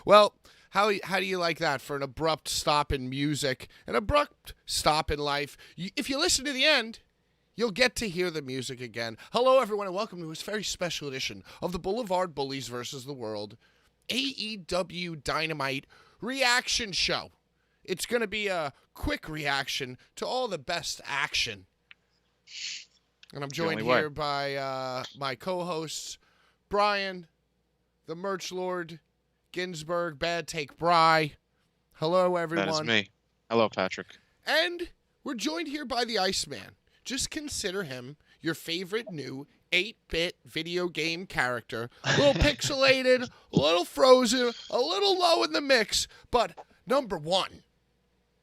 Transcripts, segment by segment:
Well, how do you like that for an abrupt stop in music, an abrupt stop in life? If you listen to the end, you'll get to hear the music again. Hello, everyone, and welcome to this very special edition of the Blvd Bullies versus the World AEW Dynamite reaction show. It's going to be a quick reaction to all the best action. And I'm joined here by my co-hosts, Brian, the Merch Lord, Ginsburg, Bad Take Bry. Hello, everyone. That is me. Hello, Patrick. And we're joined here by the Iceman. Just consider him your favorite new 8-bit video game character. A little pixelated, a little frozen, a little low in the mix, but number one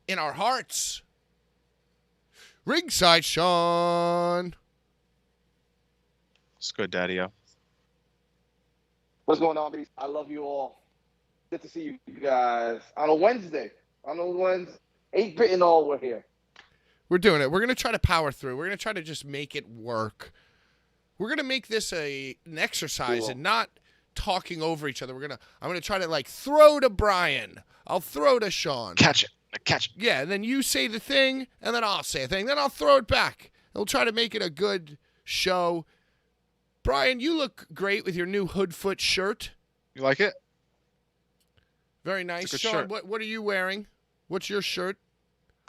in our hearts. Ringside Sean. It's good, Daddy-o. What's going on, baby? I love you all. Good to see you guys on a Wednesday. 8-bit and all, we're here. We're doing it. We're going to try to power through. We're going to try to just make it work. We're going to make this an exercise and not talking over each other. I'm going to try to throw to Brian. I'll throw to Sean. Catch it. Yeah, and then you say the thing, and then I'll say a thing. Then I'll throw it back. We'll try to make it a good show. Brian, you look great with your new Hoodfoot shirt. You like it? Very nice. It's a good Sean, shirt. what are you wearing? What's your shirt?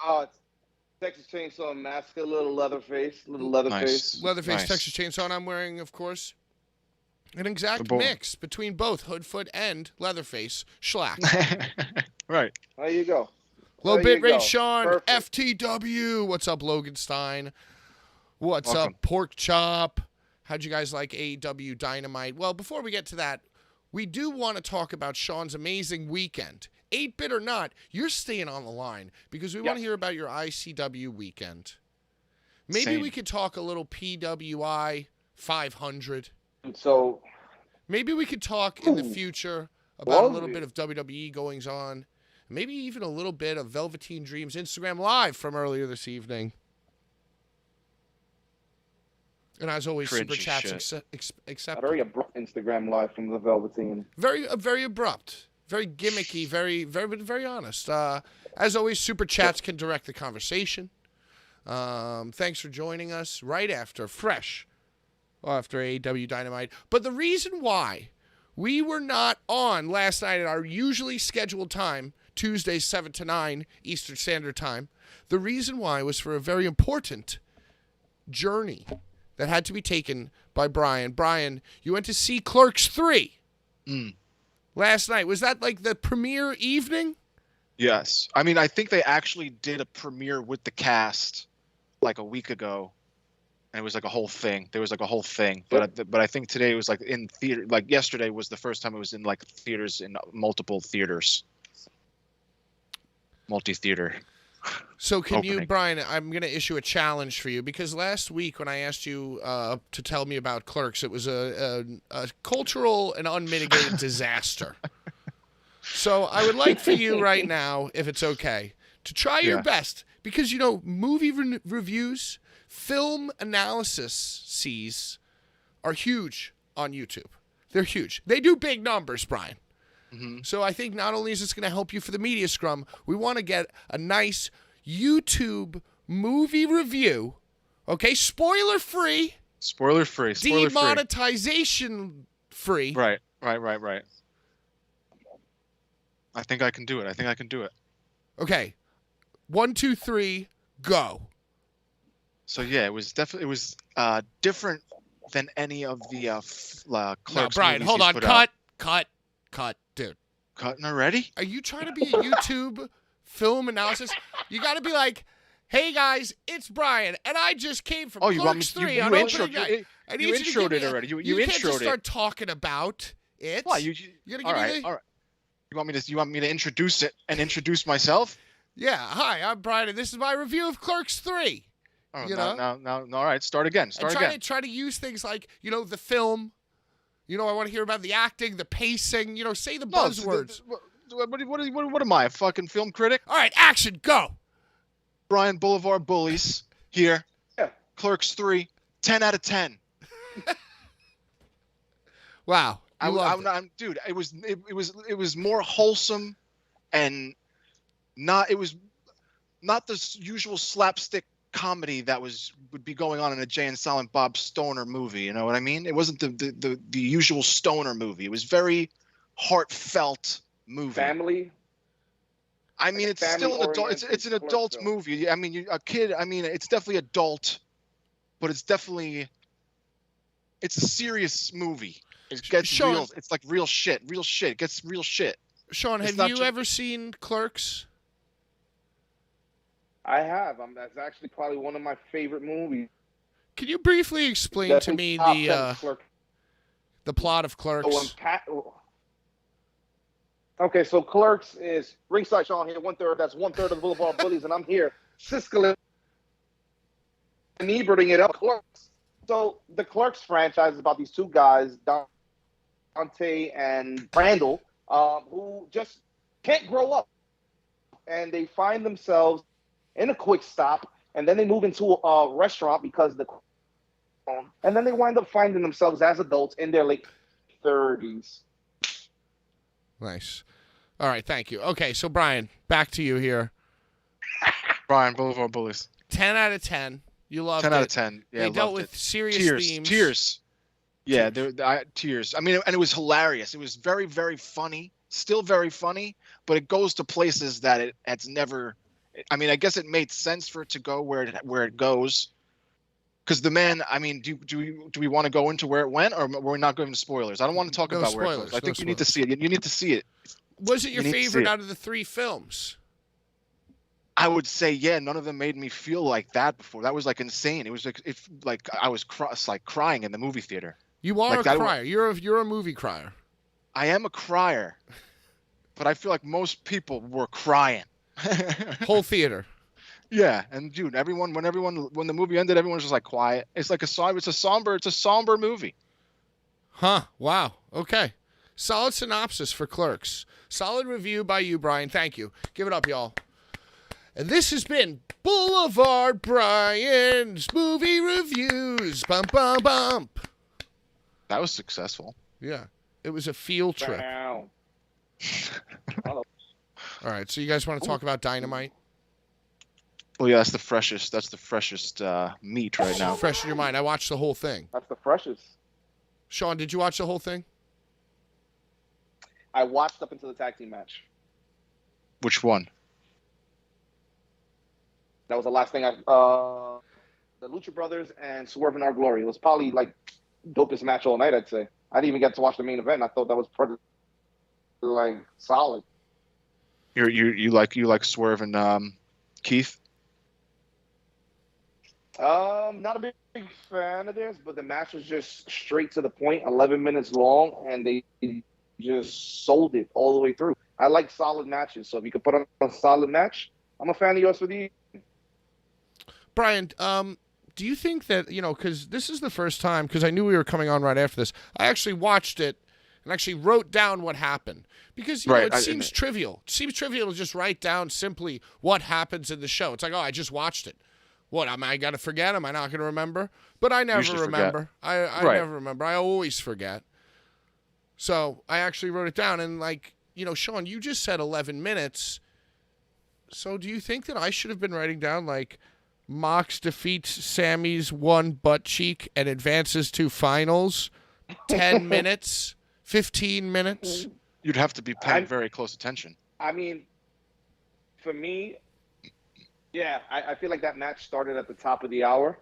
It's Texas Chainsaw Massacre, little Leatherface. Nice. Leatherface Nice. Texas Chainsaw, and I'm wearing, of course, an exact mix between both Hoodfoot and Leatherface Schlack. Right. There you go. Low There bit you rate go. Sean, Perfect. FTW. What's up, Logan Stein? What's Welcome. up, Pork Chop? How'd you guys like AEW Dynamite? Well, before we get to that, we do want to talk about Sean's amazing weekend. 8-bit or not, you're staying on the line because we want to hear about your ICW weekend. Maybe Same. we could talk a little PWI 500. So, Maybe we could talk in the future about a little bit of WWE goings on. Maybe even a little bit of Velveteen Dreams Instagram Live from earlier this evening. And as always, Cringy super chats shit. a accepted. very abrupt Instagram live from the Velveteen. Very abrupt, very gimmicky, very honest. As always, super chats can direct the conversation. Thanks for joining us fresh after AEW Dynamite. But the reason why we were not on last night at our usually scheduled time, Tuesdays 7 to 9 Eastern Standard Time, the reason why was for a very important journey that had to be taken by Brian. Brian, you went to see Clerks 3 last night. Was that the premiere evening? Yes. I mean, I think they actually did a premiere with the cast a week ago. And it was a whole thing. There was a whole thing. But I think today it was in theater. Yesterday was the first time it was in theaters, in multiple theaters. Multi-theater. So can you, Opening. Brian, I'm going to issue a challenge for you because last week when I asked you to tell me about Clerks, it was a cultural and unmitigated disaster. So I would like for you right now, if it's okay, to try your best because, movie reviews, film analyses are huge on YouTube. They're huge. They do big numbers, Brian. Mm-hmm. So I think not only is this going to help you for the media scrum, we want to get a nice YouTube movie review. Okay, spoiler free. Spoiler free. Demonetization free. Right. I think I can do it. Okay, 1, 2, 3, go. So yeah, it was definitely different than any of the Clerks. No, Brian, movies hold he's on. put Cut, dude. Cutting already? Are you trying to be a YouTube film analysis? You got to be like, hey guys, it's Brian, and I just came from Clerks 3 on opening night. You introed it already. You can't introed just it. start talking about it. Why? You're gonna All give me right. You want me to introduce it and introduce myself? Yeah. Hi, I'm Brian, and this is my review of Clerks 3. Oh, know? All right. Start again. Try to use things like the film. I want to hear about the acting, the pacing. Say the buzzwords. What am I, a fucking film critic? All right, action, go. Brian Blvd Bullies here. Yeah. Clerks 3, 10 out of 10. Wow. Dude, it was more wholesome, and it was not the usual slapstick comedy that would be going on in a Jay and Silent Bob Stoner movie. You know what I mean? It wasn't the usual Stoner movie. It was very heartfelt movie. Family. I mean, it's still an adult. It's an adult movie. I mean, a kid. I mean, it's definitely adult, but it's a serious movie. It gets Sean, real. It's like real shit. Real shit. It gets real shit. Sean, have you ever seen Clerks? I have. That's actually probably one of my favorite movies. Can you briefly explain to me the plot of Clerks? Okay, so Clerks is ringside Sean here, 1/3. That's 1/3 of the Blvd Bullies, and I'm here, Siskel inebriating it up. Clerks. So the Clerks franchise is about these two guys, Dante and Randall, who just can't grow up, and they find themselves in a quick stop, and then they move into a restaurant and then they wind up finding themselves as adults in their late 30s. Nice. All right, thank you. Okay, so Brian, back to you here. Brian, Blvd Bullies. 10 out of 10. You loved it. 10 out of 10. Yeah, they dealt with serious themes. Tears. Yeah, tears. I mean, and it was hilarious. It was very, very funny. Still very funny, but it goes to places that it's never. I mean, I guess it made sense for it to go where it goes. Because the man, I mean, do we want to go into where it went, or we're not going to spoilers? I don't want to talk about where it goes. I think you need to see it. You need to see it. Was it your favorite out of the 3 films? I would say, yeah. None of them made me feel like that before. That was like insane. It was like I was crying in the movie theater. You are a crier. You're a movie crier. I am a crier, but I feel like most people were crying. Whole theater. Yeah, and dude, when the movie ended, everyone was just like quiet. It's like it's a somber movie. Huh. Wow. Okay. Solid synopsis for Clerks. Solid review by you, Brian. Thank you. Give it up, y'all. And this has been Boulevard Brian's Movie Reviews. Bump, bump, bump. That was successful. Yeah. It was a field trip. Wow. All right, so you guys want to talk about Dynamite? Well, yeah, that's the freshest meat right now. Fresh in your mind. I watched the whole thing. That's the freshest. Sean, did you watch the whole thing? I watched up until the tag team match. Which one? That was the last thing the Lucha Brothers and Swerve in Our Glory. It was probably like dopest match all night, I'd say. I didn't even get to watch the main event. I thought that was pretty solid. You like Swerve and Keith? Not a big fan of theirs, but the match was just straight to the point, 11 minutes long, and they just sold it all the way through. I like solid matches, so if you could put on a solid match, I'm a fan of yours for the evening. Brian, do you think that, because this is the first time, because I knew we were coming on right after this, I actually watched it and actually wrote down what happened. Because, it seems trivial. It seems trivial to just write down simply what happens in the show. It's like, oh, I just watched it. What, am I going to forget? Am I not going to remember? But I never remember. I never remember. I always forget. So I actually wrote it down. And, Sean, you just said 11 minutes. So do you think that I should have been writing down, Mox defeats Sammy's one butt cheek and advances to finals, 10 minutes, 15 minutes? You'd have to be paying very close attention. I mean, for me, yeah, I feel like that match started at the top of the hour.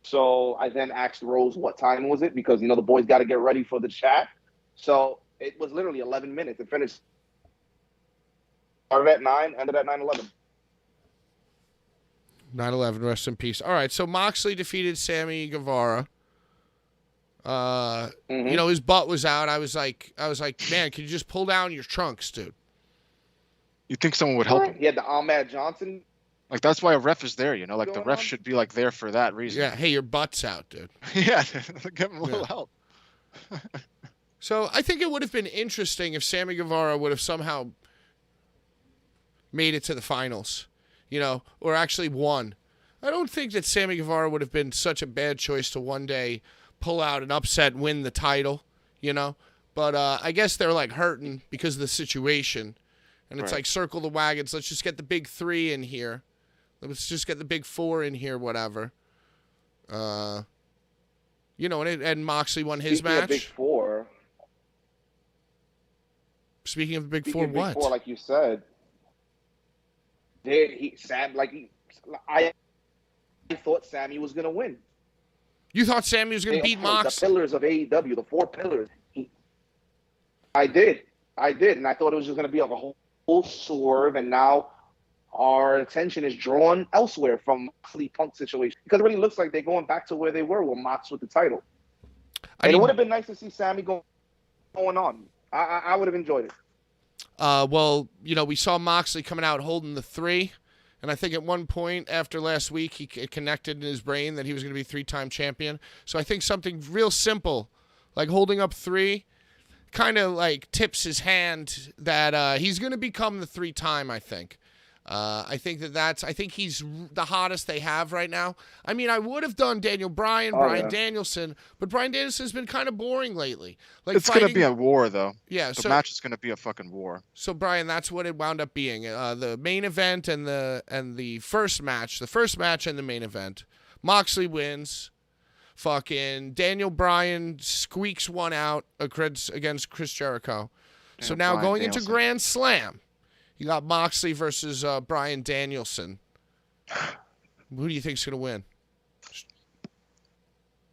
So I then asked Rose what time was it, because, the boys got to get ready for the chat. So it was literally 11 minutes. It finished. Started at 9, ended at 9:11. 9/11, rest in peace. All right, so Moxley defeated Sammy Guevara. His butt was out. I was like, man, can you just pull down your trunks, dude? You think someone would help him? He had the Ahmed Johnson. That's why a ref is there, the ref should be there for that reason. Yeah, hey, your butt's out, dude. Yeah, give him a little help. So I think it would have been interesting if Sammy Guevara would have somehow made it to the finals, or actually won. I don't think that Sammy Guevara would have been such a bad choice to one day pull out an upset, win the title, But I guess they're like hurting because of the situation. And it's Right. like circle the wagons. Let's just get the big 3 in here. Let's just get the big 4 in here, whatever. You know, and Moxley won his Speaking of match. Big Four. Speaking of the big Speaking 4, of Big what? Four, like you said, I thought Sammy was gonna win. You thought Sammy was going to beat The Moxley? pillars of AEW, the 4 pillars. I did, and I thought it was just gonna be like a whole swerve, and now our attention is drawn elsewhere from Moxley Punk situation because it really looks like they're going back to where they were with Mox with the title. And it would have been nice to see Sammy going on. I would have enjoyed it. Well, you know, we saw Moxley coming out holding the 3, and I think at one point after last week, it connected in his brain that he was going to be 3-time champion. So I think something real simple, like holding up 3, kind of like tips his hand that he's going to become the 3-time, I think. I think I think he's the hottest they have right now. I mean, I would have done Daniel Bryan, Bryan Danielson, but Bryan Danielson's been kind of boring lately. Like It's going to be a war, though. Yeah, the match is going to be a fucking war. So Brian, that's what it wound up being. The main event and the first match and the main event. Moxley wins. Fucking Daniel Bryan squeaks one out against Chris Jericho. So now Bryan going Danielson. into Grand Slam, you got Moxley versus Bryan Danielson. Who do you think's gonna win?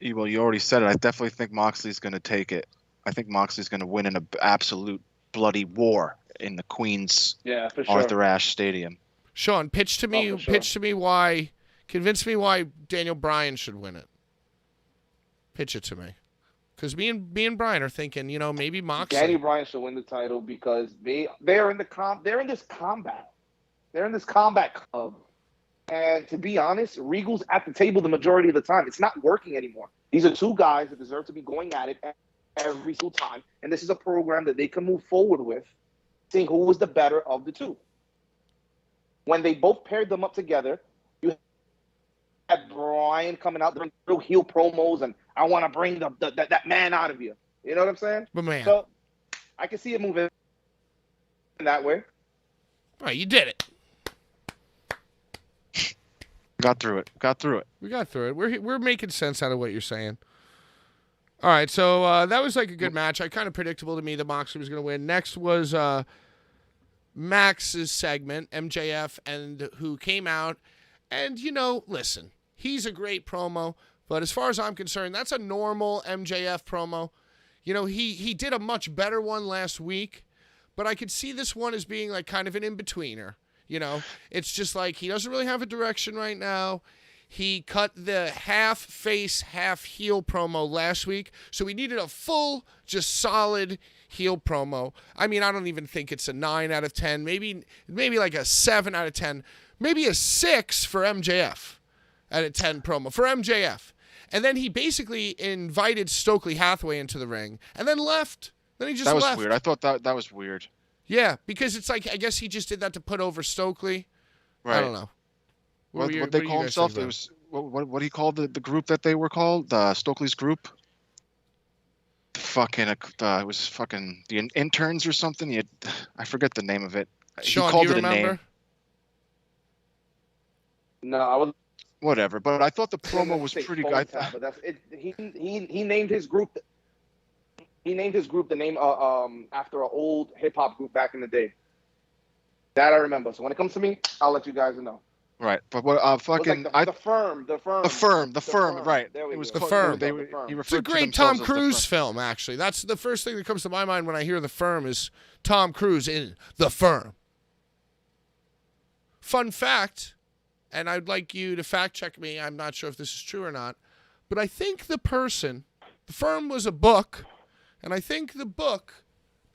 Well, you already said it. I definitely think Moxley's going to take it. I think Moxley's going to win in an absolute bloody war in the Queen's For sure. Arthur Ashe Stadium. Sean, pitch to me why. Convince me why Daniel Bryan should win it. Pitch it to me. Because me and Brian are thinking, you know, maybe Moxley. Danny Bryan should win the title because they're in this combat. They're in this combat club. And to be honest, Regal's at the table the majority of the time. It's not working anymore. These are 2 guys that deserve to be going at it every single time. And this is a program that they can move forward with, seeing who was the better of the 2. When they both paired them up together, you had Bryan coming out doing real heel promos and I want to bring that man out of you. You know what I'm saying? But man. So I can see it moving in that way. All right, you did it. Got through it. We got through it. We're making sense out of what you're saying. All right, so that was like a good match. Kind of predictable to me that Moxley was going to win. Next was Max's segment, MJF, and who came out. And, you know, listen, he's a great promo. But as far as I'm concerned, that's a normal MJF promo. You know, he did a much better one last week. But I could see this one as being like kind of an in-betweener. You know, it's just like he doesn't really have a direction right now. He cut the half face, half heel promo last week. So we needed a full, just solid heel promo. I mean, I don't even think it's a 9 out of 10. Maybe like a 7 out of 10. Maybe a 6 for MJF out of 10 promo for MJF. And then he basically invited Stokely Hathaway into the ring and then left. Then he just left. That was weird. I thought that was weird. Yeah, because it's like, I guess he just did that to put over Stokely. Right. I don't know. What they call himself? It was what he called the group that they were called? Stokely's group. It was fucking the interns or something. I forget the name of it. Sean, he called do you it a remember? name. No, I was. Whatever, but I thought the promo was pretty good. But that's it. He named his group. He named his group the name after an old hip hop group back in the day. That I remember. So when it comes to me, I'll let you guys know. Right, but what fucking Like the firm. The firm, right? There we it was go. The Firm. He It's a referred to great themselves Tom as the Cruise Firm. film, actually. That's the first thing that comes to my mind when I hear The Firm is Tom Cruise in The Firm. Fun fact, and I'd like you to fact check me. I'm not sure if this is true or not, but I think The Firm was a book, and I think the book,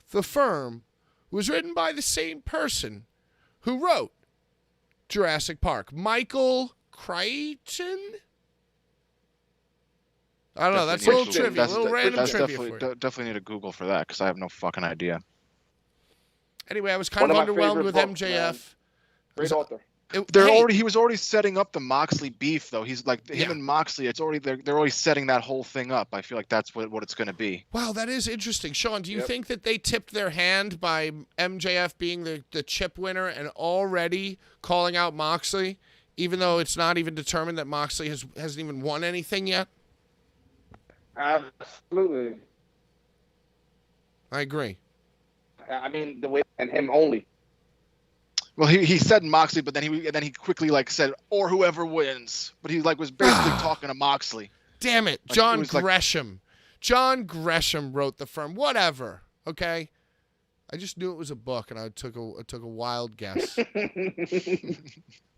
The Firm, was written by the same person who wrote Jurassic Park. Michael Crichton? I don't know. That's a little trivia. A little random trivia for you. Definitely need to Google for that because I have no fucking idea. Anyway, I was kind of underwhelmed with MJF. Great author. He was already setting up the Moxley beef, though. He's like him and Moxley. It's already they're already setting that whole thing up. I feel like that's what it's going to be. Wow, that is interesting, Sean. Do you think that they tipped their hand by MJF being the chip winner and already calling out Moxley, even though it's not even determined that Moxley hasn't even won anything yet? Absolutely. I agree. I mean, the way and him only. Well, he said Moxley, but then he quickly like said or whoever wins. But he like was basically talking to Moxley. Damn it, Like, John it was like- Gresham. John Gresham wrote the firm. Whatever. Okay. I just knew it was a book, and I took a wild guess.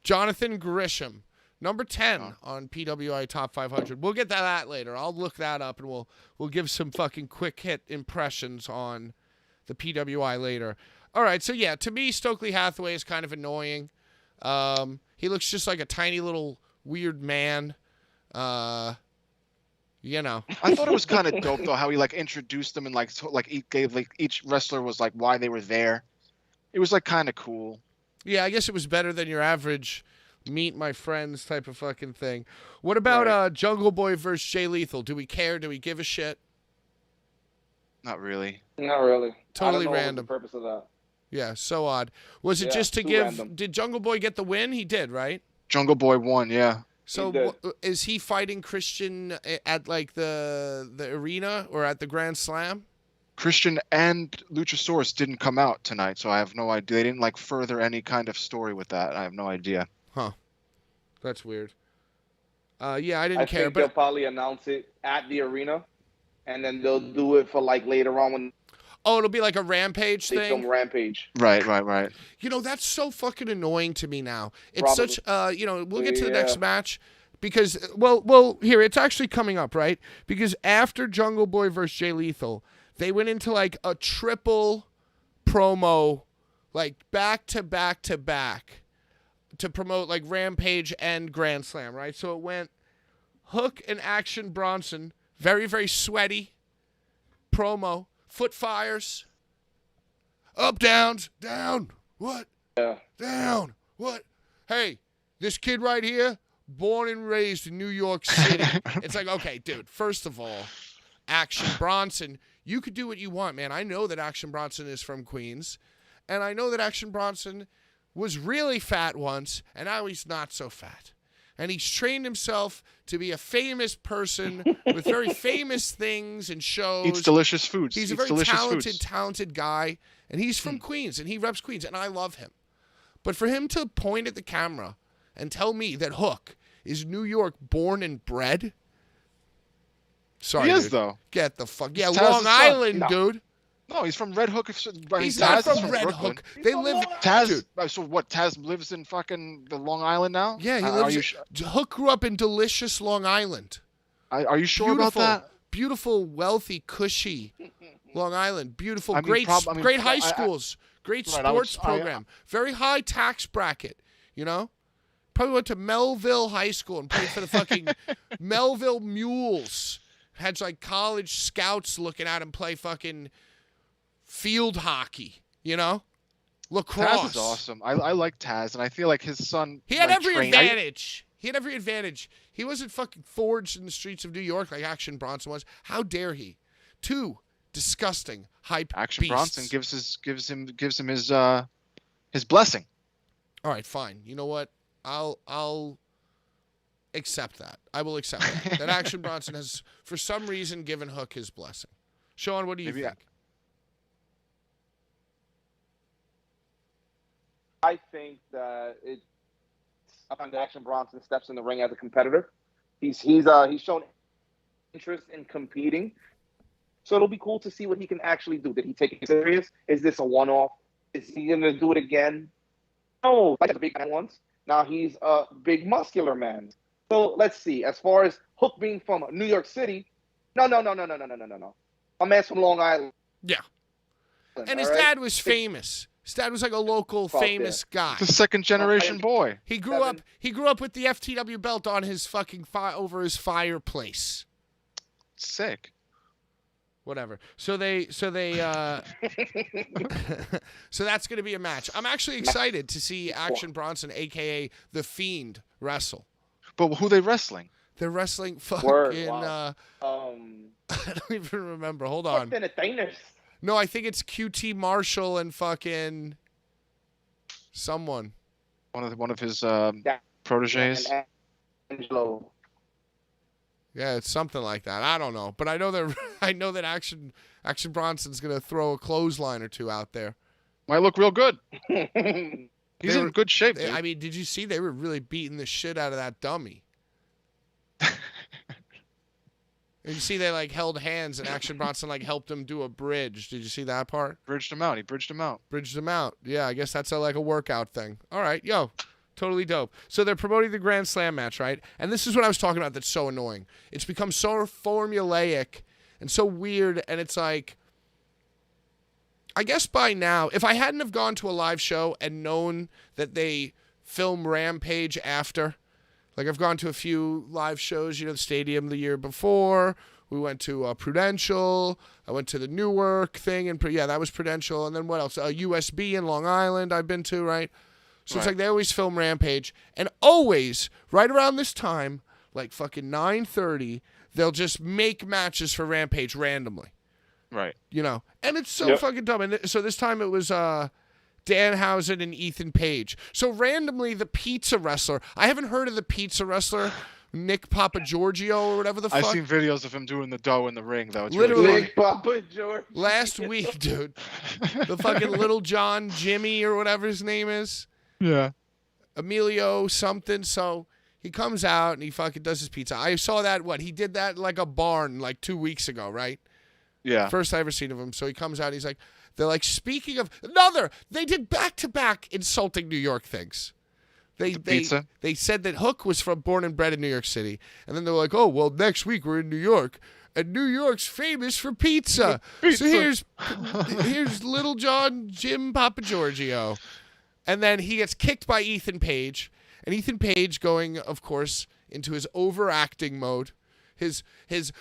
Jonathan Gresham, number 10 on PWI Top 500. We'll get to that later. I'll look that up, and we'll give some fucking quick hit impressions on the PWI later. All right, so yeah, to me, Stokely Hathaway is kind of annoying. He looks just like a tiny little weird man. You know. I thought it was kind of dope though how he like introduced them and like gave like each wrestler was like why they were there. It was like kind of cool. Yeah, I guess it was better than your average meet my friends type of fucking thing. What about Jungle Boy versus Jay Lethal? Do we care? Do we give a shit? Not really. Not really. Totally I don't know random. What the purpose of that. Yeah, so odd. Was it just to too give? random. Did Jungle Boy get the win? He did, right? Jungle Boy won, yeah. So is he fighting Christian at like the arena or at the Grand Slam? Christian and Luchasaurus didn't come out tonight, so I have no idea. They didn't like further any kind of story with that. I have no idea. Huh. That's weird. Yeah, I didn't I care, think but they'll probably announce it at the arena, and then they'll do it for like later on when it'll be like a Rampage they thing. film Rampage. Right. You know, that's so fucking annoying to me now. It's Probably. such, we'll get to the next match because, well, here, it's actually coming up, right? Because after Jungle Boy versus Jay Lethal, they went into like a triple promo, like back to back to back to promote like Rampage and Grand Slam, right? So it went Hook and Action Bronson, very, very sweaty promo, foot fires, up, downs, down, what? Yeah. Down, what? Hey, this kid right here, born and raised in New York City. It's like, okay, dude, first of all, Action Bronson, you could do what you want, man. I know that Action Bronson is from Queens, and I know that Action Bronson was really fat once, and now he's not so fat. And he's trained himself to be a famous person with very famous things and shows. Eats delicious foods. He's a very talented guy, and he's from Queens, and he reps Queens, and I love him. But for him to point at the camera and tell me that Hook is New York born and bred, sorry, he is dude. though. Get the fuck, yeah, Taz's Long son. Island, No. dude. No, he's from Red Hook. He's not from Red Brooklyn. Hook. They live. Taz. Dude. So what? Taz lives in fucking the Long Island now. Yeah, he Are lives. Hook grew up in delicious Long Island. Are you sure about that? Beautiful, wealthy, cushy Long Island. Beautiful, I mean, great high schools, great Right, I would- sports program, very high tax bracket. You know, probably went to Melville High School and played for the fucking Melville Mules. Had like college scouts looking at him play fucking field hockey. You know, lacrosse. Taz is awesome. I like Taz, and I feel like his son. He had like, every trained- advantage. He had every advantage. He wasn't fucking forged in the streets of New York like Action Bronson was. How dare he? Two disgusting hype Action beasts. Bronson gives him his blessing. All right, fine. You know what? I'll accept that. I will accept that. That Action Bronson has, for some reason, given Hook his blessing. Sean, what do you Maybe think? I think that it's on Action Bronson steps in the ring as a competitor. He's shown interest in competing, so it'll be cool to see what he can actually do. Did he take it serious? Is this a one-off? Is he gonna do it again? No, like the big man once. Now he's a big muscular man. So let's see. As far as Hook being from New York City, no. My man's from Long Island. Yeah. And his dad was famous. His dad was like a local famous guy. The second generation boy. He grew up with the FTW belt on his fucking over his fireplace. Sick. Whatever. So that's going to be a match. I'm actually excited to see Action Bronson, aka The Fiend, wrestle. But who they wrestling? They're wrestling fucking. Wow. I don't even remember. Hold on. Entertainers. No, I think it's QT Marshall and fucking someone. One of his proteges. Angelo. Yeah, it's something like that. I don't know, but I know that Action Bronson's gonna throw a clothesline or two out there. Might look real good. He's in good shape, dude. I mean, did you see they were really beating the shit out of that dummy? And you see they like held hands and Action Bronson like helped him do a bridge. Did you see that part? Bridged him out. He bridged him out. Bridged him out. Yeah, I guess that's like a workout thing. All right, yo. Totally dope. So they're promoting the Grand Slam match, right? And this is what I was talking about that's so annoying. It's become so formulaic and so weird, and it's like, I guess by now, if I hadn't have gone to a live show and known that they film Rampage after, like I've gone to a few live shows, the stadium the year before. We went to Prudential. I went to the Newark thing, and that was Prudential. And then what else? USB in Long Island I've been to, right? So it's like they always film Rampage, and always right around this time, like fucking 9:30, they'll just make matches for Rampage randomly. Right. And it's so fucking dumb. And so this time it was Danhausen and Ethan Page. So randomly the pizza wrestler, I haven't heard of the pizza wrestler, Nick Papagiorgio or whatever the fuck. I've seen videos of him doing the dough in the ring, though. It's literally really Nick Papagiorgio. Last week, dude. The fucking Little John Jimmy or whatever his name is. Yeah. Emilio something. So he comes out and he fucking does his pizza. I saw that, he did that in like a barn like 2 weeks ago, right? Yeah. First I ever seen of him. So he comes out and he's like, they're like, speaking of, they did back-to-back insulting New York things. They said that Hook was born and bred in New York City. And then they're like, oh, well, next week we're in New York. And New York's famous for pizza. So here's Little John Jim Papagiorgio. And then he gets kicked by Ethan Page. And Ethan Page going, of course, into his overacting mode. His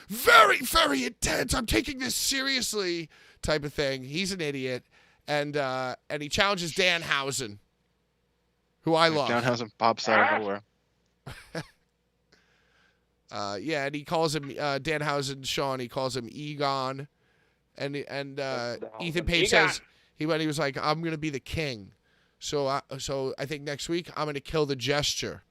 very, very intense, I'm taking this seriously type of thing. He's an idiot. And he challenges Danhausen, who I love. Danhausen pops out of nowhere. And he calls him Danhausen, Sean, he calls him Egon. And Ethan Page says, he was like, I'm going to be the king. So I think next week I'm going to kill the Jester.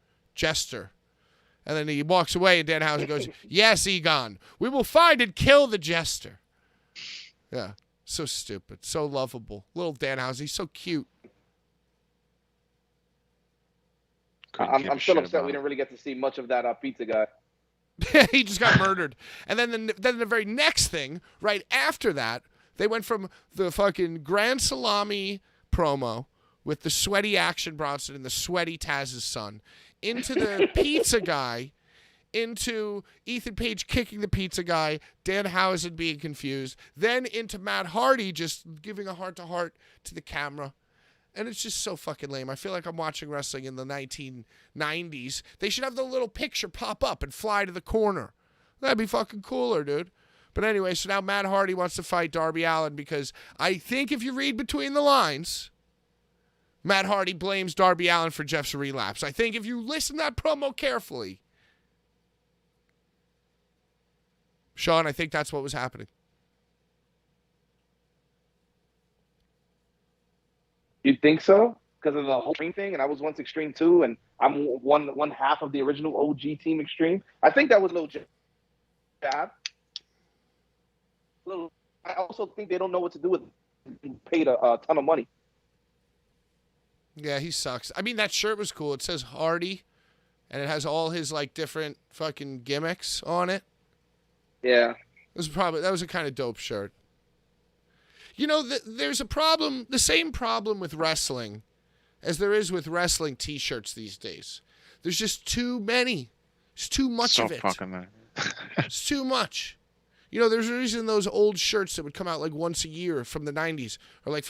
And then he walks away and Danhausen goes, yes, Egon, we will find and kill the Jester. Yeah, so stupid, so lovable. Little Danhausen, he's so cute. I'm still upset we didn't really get to see much of that pizza guy. He just got murdered. And then the very next thing, right after that, they went from the fucking Grand Salami promo with the sweaty Action Bronson and the sweaty Taz's son into the pizza guy, into Ethan Page kicking the pizza guy, Danhausen being confused, then into Matt Hardy just giving a heart-to-heart to the camera. And it's just so fucking lame. I feel like I'm watching wrestling in the 1990s. They should have the little picture pop up and fly to the corner. That'd be fucking cooler, dude. But anyway, so now Matt Hardy wants to fight Darby Allin because I think if you read between the lines, Matt Hardy blames Darby Allin for Jeff's relapse. I think if you listen to that promo carefully, Sean, I think that's what was happening. You think so? Because of the whole Extreme thing, and I was once Extreme too, and I'm one half of the original OG Team Extreme. I think that was a little jab. I also think they don't know what to do with it. Paid a ton of money. Yeah, he sucks. I mean, that shirt was cool. It says Hardy, and it has all his like different fucking gimmicks on it. Yeah, that was a kind of dope shirt. There's a problem, the same problem with wrestling as there is with wrestling T-shirts these days. There's just too many. It's too much of it. Fucking man. It's too much. There's a reason those old shirts that would come out like once a year from the 90s are like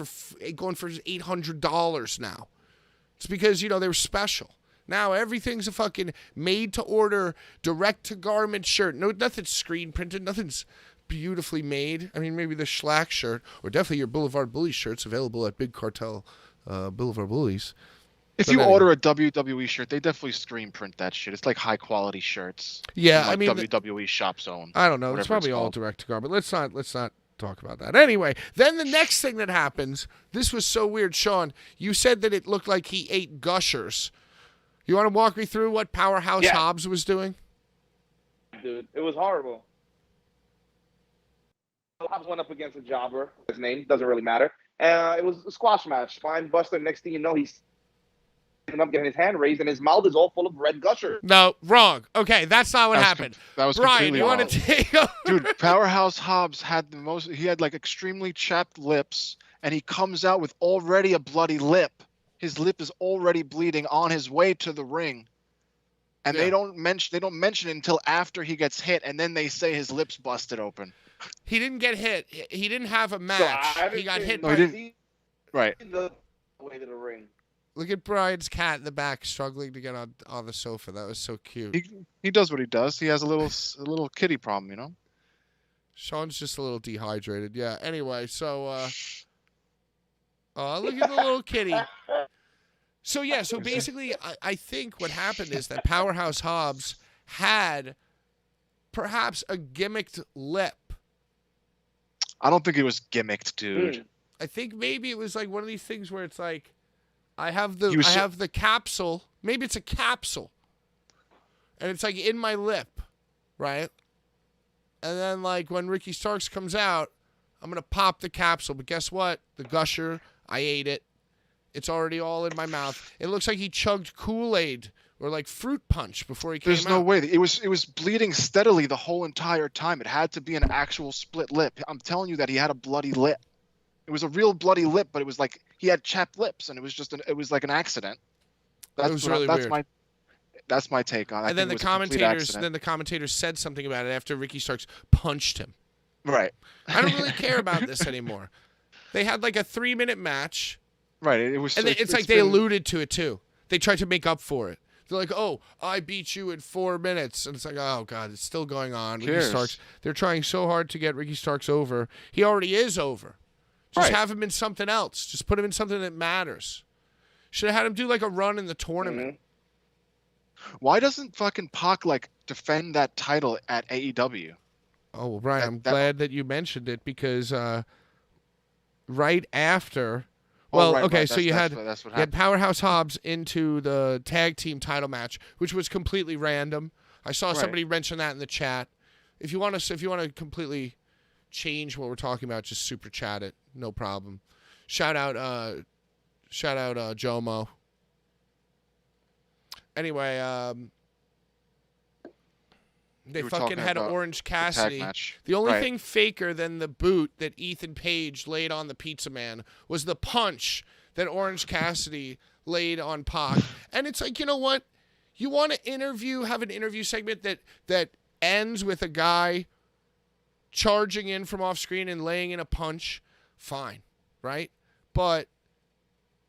going for $800 now. It's because, they were special. Now everything's a fucking made-to-order, direct-to-garment shirt. No, nothing's screen printed. Nothing's beautifully made. I mean, maybe the Schlack shirt, or definitely your Blvd Bullies shirts available at Big Cartel Blvd Bullies. If you order a WWE shirt, they definitely screen print that shit. It's like high quality shirts. Yeah, from, like, I mean, WWE Shop Zone. I don't know. It's probably all direct to garment. Let's not talk about that. Anyway, then the next thing that happens, this was so weird, Sean. You said that it looked like he ate Gushers. You want to walk me through what Powerhouse Hobbs was doing? Dude, it was horrible. Hobbs went up against a jobber. His name doesn't really matter. It was a squash match. Spine buster. Next thing you know, he's up getting his hand raised, and his mouth is all full of red gusher. No, wrong. Okay, that's not what happened. That was Brian, you want to take over? Dude, Powerhouse Hobbs had he had like extremely chapped lips, and he comes out with already a bloody lip. His lip is already bleeding on his way to the ring. And they don't mention it until after he gets hit, and then they say his lips busted open. He didn't get hit. He didn't have a match. He got hit by right. The way to the ring. Look at Brian's cat in the back struggling to get on the sofa. That was so cute. He does what he does. He has a little kitty problem, you know. Sean's just a little dehydrated. Yeah. Anyway, so look at the little kitty. So yeah, so basically I think what happened is that Powerhouse Hobbs had perhaps a gimmicked lip. I don't think it was gimmicked, dude. I think maybe it was like one of these things where it's like I have the capsule. Maybe it's a capsule. And it's like in my lip, right? And then like when Ricky Starks comes out, I'm going to pop the capsule. But guess what? The gusher, I ate it. It's already all in my mouth. It looks like he chugged Kool-Aid or like fruit punch before he came out. There's no way. It was bleeding steadily the whole entire time. It had to be an actual split lip. I'm telling you that he had a bloody lip. It was a real bloody lip, but it was like he had chapped lips, and it was just it was like an accident. That was really weird. That's my take on it. And then the commentators said something about it after Ricky Starks punched him. Right. I don't really care about this anymore. They had like a 3-minute match. Right. It was. And it's like they alluded to it too. They tried to make up for it. They're like, "Oh, I beat you in 4 minutes," and it's like, "Oh God, it's still going on." Ricky Starks. They're trying so hard to get Ricky Starks over. He already is over. Just have him in something else. Just put him in something that matters. Should have had him do like a run in the tournament. Why doesn't fucking Pac like defend that title at AEW? Oh, well, Brian, I'm glad that you mentioned it because right after. So you had Powerhouse Hobbs into the tag team title match, which was completely random. I saw somebody mention that in the chat. If you want to completely change what we're talking about, just super chat it, no problem. Shout out Jomo. Anyway, they fucking had Orange Cassidy. The only thing faker than the boot that Ethan Page laid on the Pizza Man was the punch that Orange Cassidy laid on Pac. And it's like, you know what? You want to have an interview segment that ends with a guy charging in from off screen and laying in a punch, fine, right? But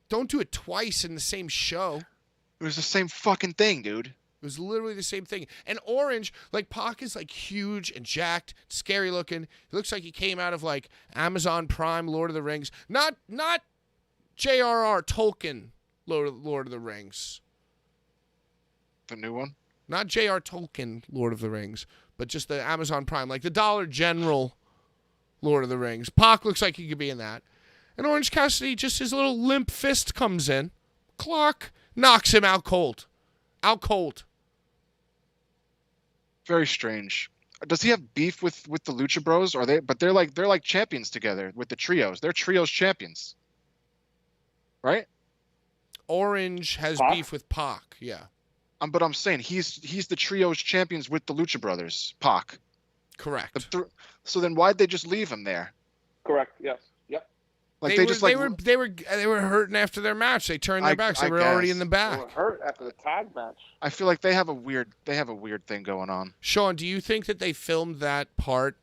don't do it twice in the same show. It was the same fucking thing, dude. It was literally the same thing. And Orange, like Pac is like huge and jacked, scary looking. He looks like he came out of like Amazon Prime Lord of the Rings. Not J.R.R. Tolkien Lord of the Rings. The new one? Not J.R. Tolkien Lord of the Rings, but just the Amazon Prime, like the Dollar General Lord of the Rings. Pac looks like he could be in that. And Orange Cassidy, just his little limp fist comes in. Clock knocks him out cold. Out cold. Very strange. Does he have beef with the Lucha Bros? But they're like champions together with the trios. They're trios champions. Right? Orange has beef with Pac, yeah. But I'm saying he's the trios champions with the Lucha Brothers, Pac. Correct. So then why'd they just leave him there? Correct. Yes. Yep. Like they were hurting after their match. They turned their backs. They were already in the back. They were hurt after the tag match. I feel like they have a weird thing going on. Sean, do you think that they filmed that part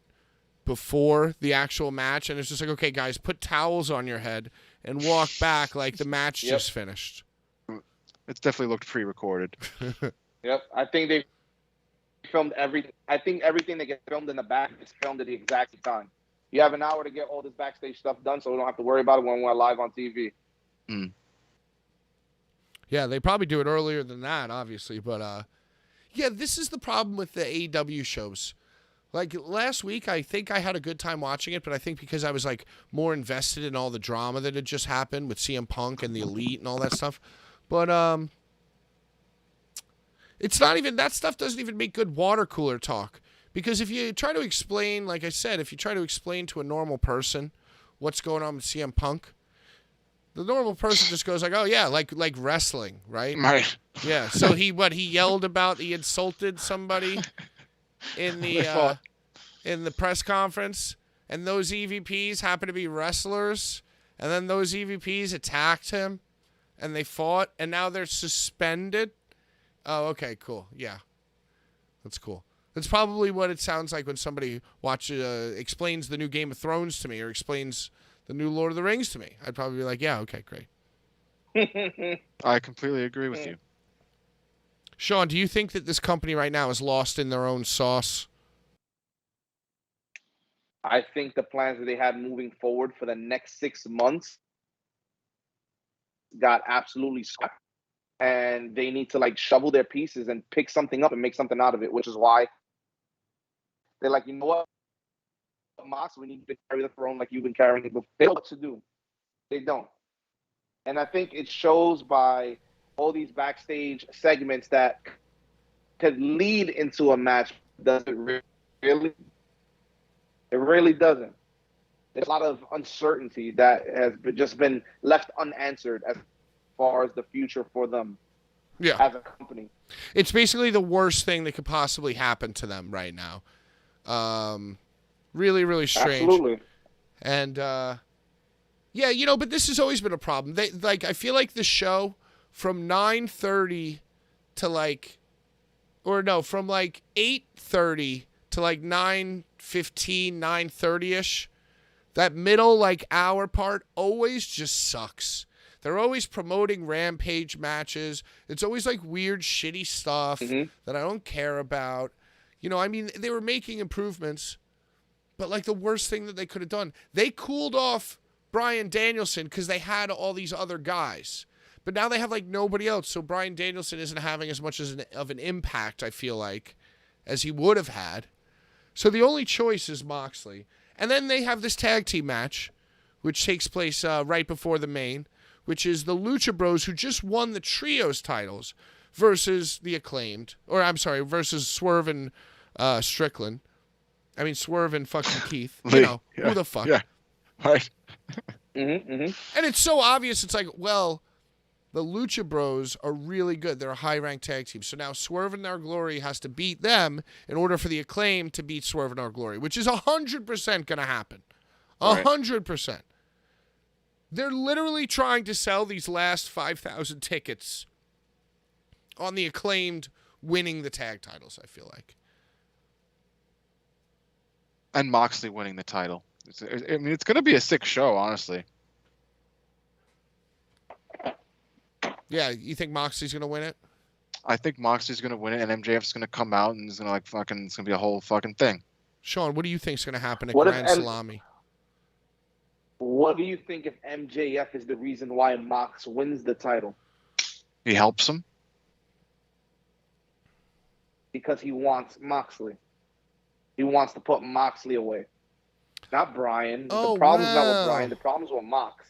before the actual match, and it's just like, okay, guys, put towels on your head and walk back like the match just finished? It's definitely looked pre-recorded. Yep, I think they filmed I think everything that gets filmed in the back is filmed at the exact time. You have an hour to get all this backstage stuff done, so we don't have to worry about it when we're live on TV. Yeah, they probably do it earlier than that, obviously. But, yeah, this is the problem with the AEW shows. Like, last week, I think I had a good time watching it, but I think because I was, like, more invested in all the drama that had just happened with CM Punk and the Elite and all that stuff. But, it's not even, that stuff doesn't even make good water cooler talk. Because if you try to explain, like I said, if you try to explain to a normal person what's going on with CM Punk, the normal person just goes like, oh, yeah, like wrestling, right? Right. Yeah, so he yelled about, he insulted somebody in the press conference, and those EVPs happen to be wrestlers, and then those EVPs attacked him, and they fought, and now they're suspended. Oh, okay, cool. Yeah, that's cool. That's probably what it sounds like when somebody explains the new Game of Thrones to me or explains the new Lord of the Rings to me. I'd probably be like, yeah, okay, great. I completely agree with you. Sean, do you think that this company right now is lost in their own sauce? I think the plans that they had moving forward for the next 6 months got absolutely scrapped. And they need to like shovel their pieces and pick something up and make something out of it, which is why they're like, you know what, Mox, we need to carry the throne like you've been carrying it before. They know what to do. They don't. And I think it shows by all these backstage segments that could lead into a match. Does it really? It really doesn't. There's a lot of uncertainty that has just been left unanswered as far as the future for them as a company. It's basically the worst thing that could possibly happen to them right now. Really, really strange. Absolutely. And, yeah, you know, but this has always been a problem. I feel like the show from 9:30 to from 8:30 to 9:15, 9:30-ish, that middle, hour part always just sucks. They're always promoting Rampage matches. It's always, weird, shitty stuff that I don't care about. You know, I mean, they were making improvements, but, the worst thing that they could have done, they cooled off Bryan Danielson because they had all these other guys. But now they have, nobody else, so Bryan Danielson isn't having as much of an impact, I feel like, as he would have had. So the only choice is Moxley. And then they have this tag team match, which takes place right before the main, which is the Lucha Bros, who just won the Trios titles, versus the Acclaimed. Versus Swerve and Strickland. I mean, Swerve and fucking Keith. You know, who the fuck? Yeah, right. And it's so obvious. It's well, the Lucha Bros are really good. They're a high-ranked tag team. So now Swerve and Our Glory has to beat them in order for the Acclaim to beat Swerve and Our Glory, which is 100% going to happen. 100%. They're literally trying to sell these last 5,000 tickets on the Acclaimed winning the tag titles, I feel like. And Moxley winning the title. It's going to be a sick show, honestly. Yeah, you think Moxley's going to win it? I think Moxley's going to win it, and MJF's going to come out and it's going to it's going to be a whole fucking thing. Sean, what do you think's going to happen at Grand Salami? What do you think if MJF is the reason why Mox wins the title? He helps him? Because he wants Moxley. He wants to put Moxley away. Not Brian. The problem's not with Brian. The problem's with Mox.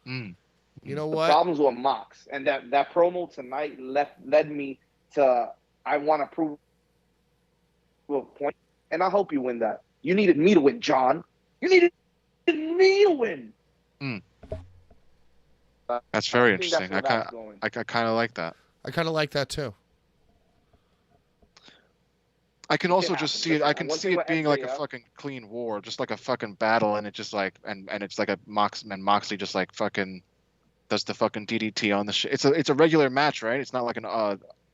You know what? The problem's with Mox. And that promo tonight led me to, I want to prove to a point. And I hope you win that. You needed me to win, John. You needed me to win. That's very interesting. I kind of like that. I kind of like that too. I can also just see it. I can see it being like a fucking clean war, just like a fucking battle, and it just and it's like Moxley just fucking does the fucking DDT on the shit. It's a regular match, right? It's not like an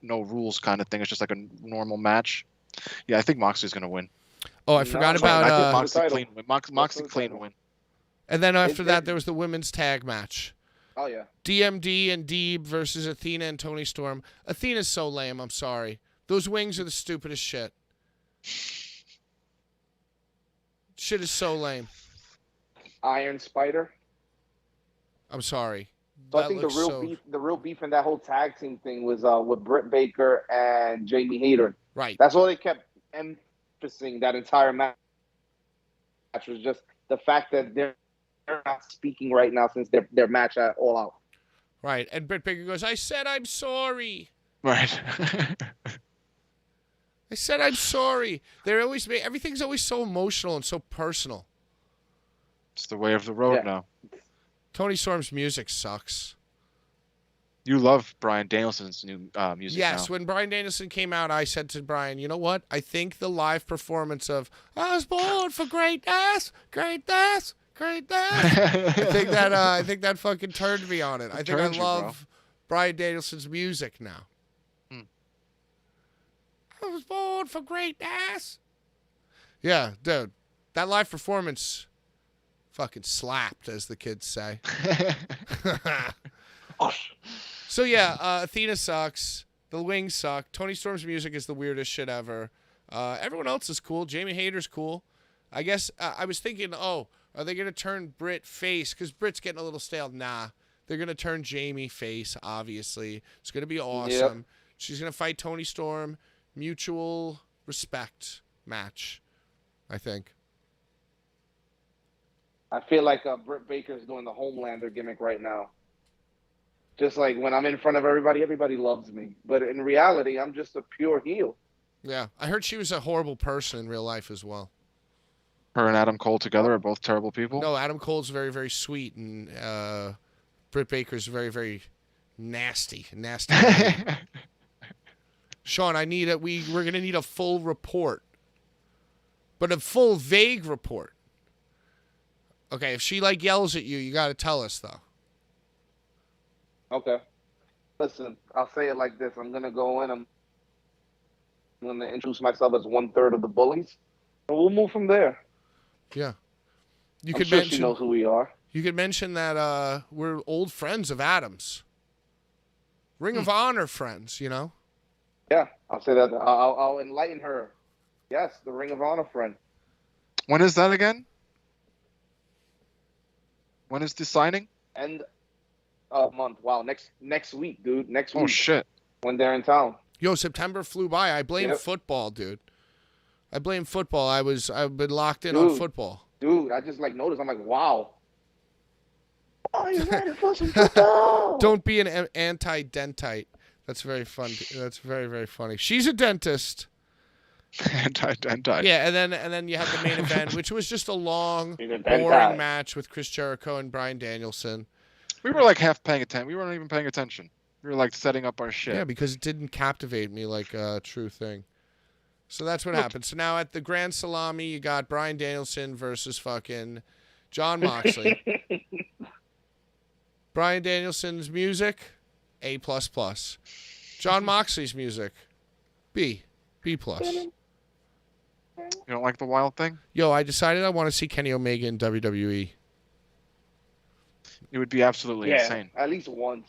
no rules kind of thing. It's just like a normal match. Yeah, I think Moxley's gonna win. Oh, I forgot about I think Moxley clean win. Moxley clean win. And then after that, there was the women's tag match. Oh yeah. DMD and Deeb versus Athena and Toni Storm. Athena's so lame. I'm sorry. Those wings are the stupidest shit. Shit is so lame. Iron Spider. I'm sorry. So I That think the looks real beef in that whole tag team thing was with Britt Baker and Jamie Hayter. Right. That's all they kept emphasizing that entire match was just the fact that they're not speaking right now since their match at All Out. Right. And Britt Baker goes, I said I'm sorry. Right. I said I'm sorry. Everything's always so emotional and so personal. It's the way of the road Yeah. now. Tony Storm's music sucks. You love Bryan Danielson's new music Yes, now. when Bryan Danielson came out, I said to Bryan, you know what? I think the live performance of I was born for greatness, greatness, greatness. I think that fucking turned me on it. I think I turned you, love Bryan Danielson's music now. I was born for greatness. Yeah, dude. That live performance fucking slapped, as the kids say. So yeah, Athena sucks. The wings suck. Tony Storm's music is the weirdest shit ever. Everyone else is cool. Jamie Hayter's cool. I guess I was thinking, are they going to turn Britt face? Because Britt's getting a little stale. Nah. They're going to turn Jamie face, obviously. It's going to be awesome. Yep. She's going to fight Tony Storm. Mutual respect match, I think. I feel like Britt Baker's doing the Homelander gimmick right now. Just like when I'm in front of everybody, everybody loves me. But in reality, I'm just a pure heel. Yeah. I heard she was a horrible person in real life as well. Her and Adam Cole together are both terrible people? No, Adam Cole's very, very sweet, and Britt Baker's very, very nasty. Nasty. Sean, we're going to need a full report. But a full vague report. Okay, if she yells at you, you got to tell us though. Okay. Listen, I'll say it like this. I'm going to go in. I'm going to introduce myself as 1/3 of the Bullies. And we'll move from there. Yeah. I'm sure she knows who we are. You could mention that we're old friends of Adam's. Ring of Honor friends, you know? Yeah, I'll say that. I'll enlighten her. Yes, the Ring of Honor friend. When is that again? When is the signing? End of month. Wow, next week, dude. Next week. Oh, shit. When they're in town. Yo, September flew by. I blame football, dude. I blame football. I've been locked in on football. Dude, I just noticed. I'm like, wow. Are you ready for some football? Don't be an anti-dentite. That's very fun. That's very, very funny. She's a dentist. Anti-dentite. Yeah, and then you have the main event, which was just a long, boring match with Chris Jericho and Bryan Danielson. We were half paying attention. We weren't even paying attention. We were setting up our shit. Yeah, because it didn't captivate me like a true thing. So that's what happened. So now at the Grand Salami, you got Bryan Danielson versus fucking Jon Moxley. Bryan Danielson's music, A++. Jon Moxley's music, B+. You don't like the Wild Thing? Yo, I decided I want to see Kenny Omega in WWE. It would be absolutely insane. At least once.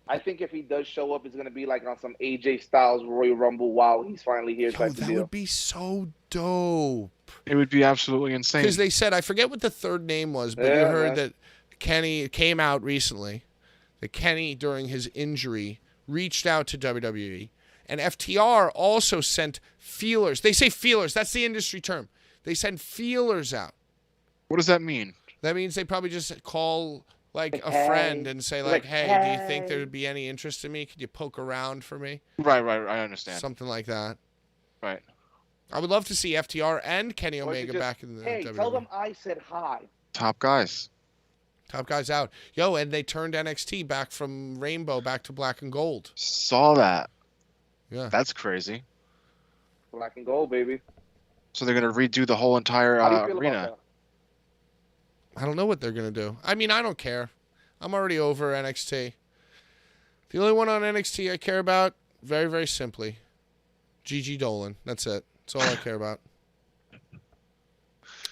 I think if he does show up, it's going to be on some AJ Styles Royal Rumble. Wow, he's finally here. Yo, that would be so dope. It would be absolutely insane. Because they said, I forget what the third name was, but you heard that Kenny came out recently. That Kenny, during his injury, reached out to WWE. And FTR also sent feelers. They say feelers. That's the industry term. They send feelers out. What does that mean? That means they probably just call a friend and say hey, do you think there would be any interest in me? Could you poke around for me? Right. I understand. Something like that. Right. I would love to see FTR and Kenny Omega back in the WWE. Tell them I said hi. Top guys. Top guys out. Yo, and they turned NXT back from Rainbow back to Black and Gold. Saw that. Yeah. That's crazy. Black and Gold, baby. So they're going to redo the whole entire arena. I don't know what they're going to do. I mean, I don't care. I'm already over NXT. The only one on NXT I care about, very, very simply, Gigi Dolan. That's it. That's all I care about.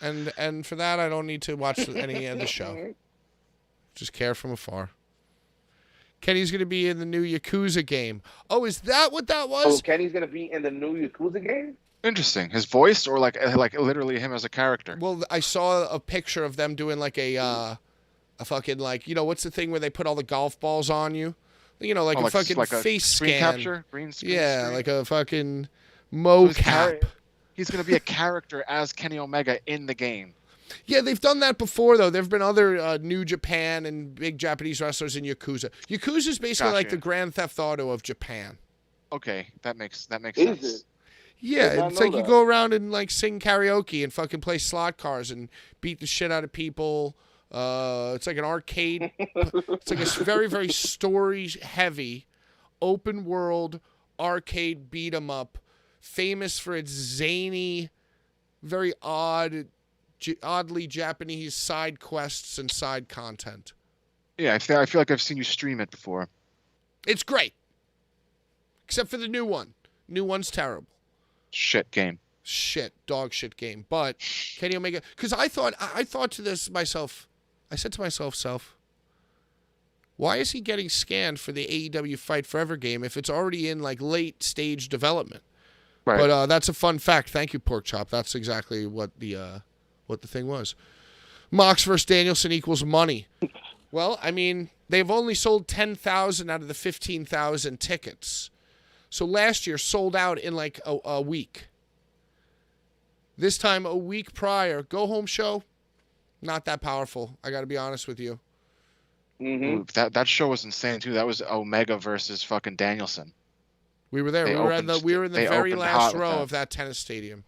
And for that, I don't need to watch any of the show. Just care from afar. Kenny's going to be in the new Yakuza game. Oh, is that what that was? Oh, Kenny's going to be in the new Yakuza game? Interesting. His voice, or like literally him as a character. Well, I saw a picture of them doing like a fucking like, what's the thing where they put all the golf balls on you? Like a fucking like a face screen scan. capture, green screen. Yeah, screen. like a fucking So mocap. he's gonna be a character as Kenny Omega in the game. Yeah, they've done that before, though. There have been other New Japan and big Japanese wrestlers in Yakuza. Yakuza is basically like Gotcha. the Grand Theft Auto of Japan. Okay, that makes Is sense. it? Yeah, Did not it's know like you that. go around and like sing karaoke and fucking play slot cars and beat the shit out of people. It's like an arcade. It's like a very, very story-heavy, open-world arcade beat-em up, famous for its zany, very oddly Japanese side quests and side content. Yeah, I feel like I've seen you stream it before. It's great, except for the new one. New one's terrible. Shit game. Shit, dog shit game. But Kenny Omega, because I thought to this myself. I said to myself, why is he getting scanned for the AEW Fight Forever game if it's already in like late stage development? Right. But that's a fun fact. Thank you, Pork Chop. That's exactly what the thing was. Mox versus Danielson equals money. Well, I mean, they've only sold 10,000 out of the 15,000 tickets. So last year sold out in like a week. This time a week prior, go home show, not that powerful. I got to be honest with you. Mm-hmm. Ooh, that show was insane too. That was Omega versus fucking Danielson. We were there. They We were in the they very opened last hot with row that. of that tennis stadium.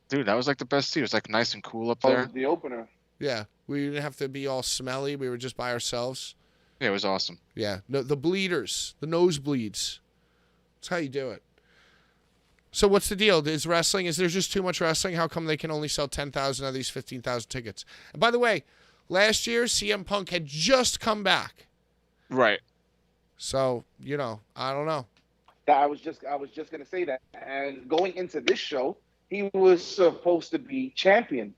Dude, that was like the best seat. It was like nice and cool up Oh, there. the opener. Yeah, we didn't have to be all smelly. We were just by ourselves. Yeah, it was awesome. Yeah, no, the bleeders, the nosebleeds. That's how you do it. So what's the deal? Is there just too much wrestling? How come they can only sell 10,000 of these 15,000 tickets? And by the way, last year CM Punk had just come back. Right. So, I don't know. I was just gonna say that. And going into this show, he was supposed to be champion,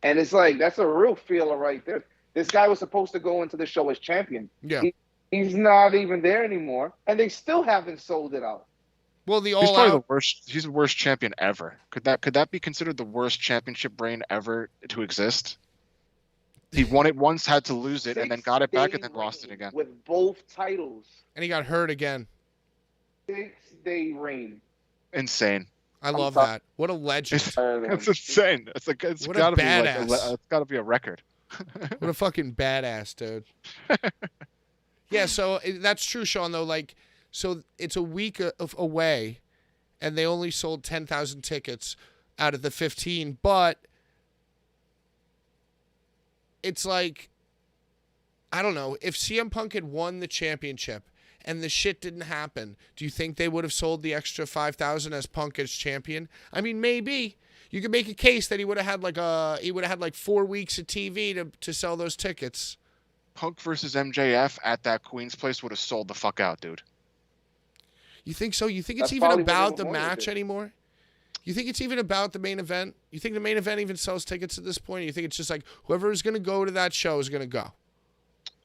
and it's like that's a real feeler right there. This guy was supposed to go into the show as champion. Yeah. He's not even there anymore, and they still haven't sold it out. Well, the He's all probably out. the worst. He's the worst champion ever. Could that be considered the worst championship reign ever to exist? He won it once, had to lose it, and then got it back, and then lost it again. With both titles, And he got hurt again. 6-day reign. Insane. I love sorry. that. What a legend. It's insane. It's What a gotta be badass. it's gotta be a record. What a fucking badass, dude. Yeah, so that's true, Sean, though. Like, so it's a week away, and they only sold 10,000 tickets out of the 15, but it's like, I don't know, if CM Punk had won the championship and the shit didn't happen, do you think they would have sold the extra 5,000 as Punk as champion? I mean, maybe. You could make a case that he would have had like 4 weeks of TV to sell those tickets. Punk versus MJF at that Queen's Place would have sold the fuck out, dude. You think so? You think That's it's even probably what about they the wanted match it. anymore? You think it's even about the main event? You think the main event even sells tickets at this point? You think it's just like whoever is going to go to that show is going to go?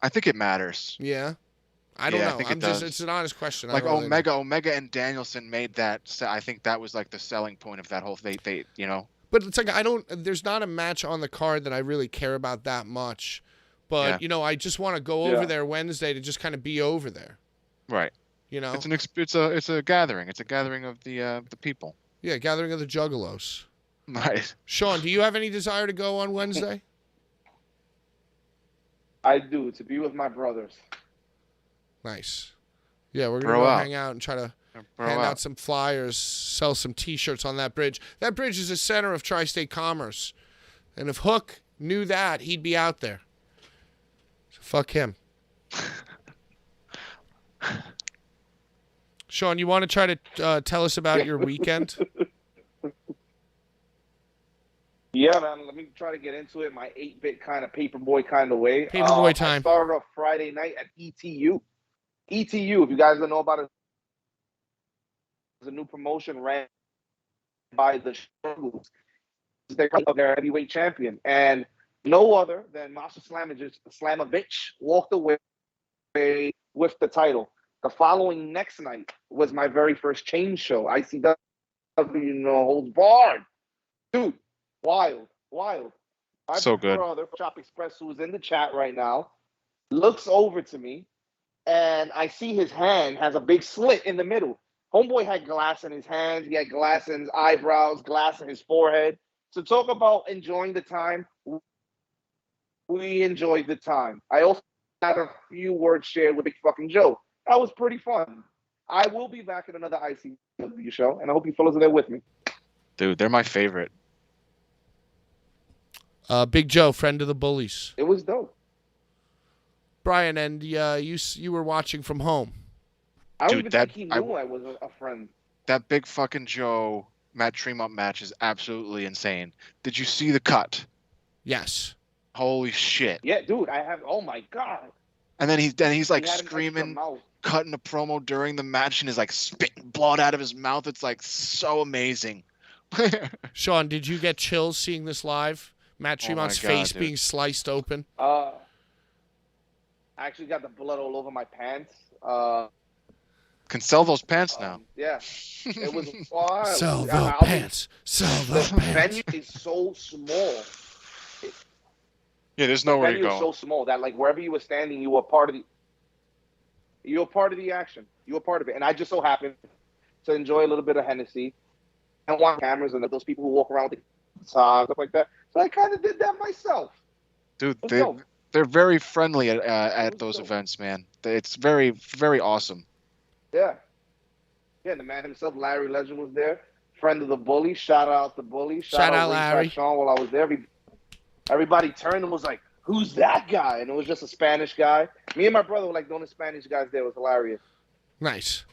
I think it matters. Yeah. I don't Yeah, I know. think I'm it just does. it's an honest question. I Like don't really know. Omega and Danielson made that. I think that was like the selling point of that whole thing. They But it's like there's not a match on the card that I really care about that much. But, Yeah. I just want to go over there Wednesday to just kind of be over there. right. It's a gathering. It's a gathering of the people. Yeah, gathering of the juggalos. Right. Sean, do you have any desire to go on Wednesday? I do, to be with my brothers. Nice. Yeah, we're going to Bro go out. hang out and try to Bro hand out. out some flyers, sell some T-shirts on that bridge. That bridge is the center of tri-state commerce. And if Hook knew that, he'd be out there. So fuck him. Sean, you want to try to tell us about your weekend? Yeah, man. Let me try to get into it my 8-bit kind of paperboy kind of way. Paperboy time. I started off Friday night at ETU. ETU, if you guys don't know about it, it's a new promotion ran by the Struggles. They're their heavyweight champion. And no other than Master Slamovich walked away with the title. The following next night was my very first chain show, ICW No holds barred. Dude, wild, wild. My So good. brother, Shop Express, who's in the chat right now, looks over to me, and I see his hand has a big slit in the middle. Homeboy had glass in his hands. He had glass in his eyebrows, glass in his forehead. So talk about enjoying the time. We enjoyed the time. I also had a few words shared with Big Fucking Joe. That was pretty fun. I will be back at another ICW show, and I hope you fellas are there with me. Dude, they're my favorite. Big Joe, friend of the Bullies. It was dope. Brian, and you were watching from home. I don't Dude, even think he knew I was a friend. That Big Fucking Joe Matt Tremont match is absolutely insane. Did you see the cut? Yes. Holy shit. Yeah, dude, I have. Oh my god. And then he's like He had an extra screaming, mouth. cutting a promo during the match, and is like spitting blood out of his mouth. It's like so amazing. Sean, did you get chills seeing this live? Matt Oh my Tremont's God, face dude. being sliced open. I actually got the blood all over my pants. Can sell those pants now. Yeah, it was wild. Sell the I'll be- pants. Sell the The pants. venue is so small. Yeah, there's The nowhere to venue is so go. small that like wherever you were standing, you were part of the. You were part of the action. You were part of it, and I just so happened to enjoy a little bit of Hennessy and watch cameras and those people who walk around with the guitars, stuff like that. So I kind of did that myself. Dude, It was dope. they're very friendly at was those dope. events, man. It's very, very awesome. Yeah. Yeah, the man himself, Larry Legend, was there. Friend of the Bully. Shout out the Bully. Shout out Ringside Larry. Sean while I was there. Everybody turned and was like, who's that guy? And it was just a Spanish guy. Me and my brother were like the only Spanish guys there. It was hilarious. Nice.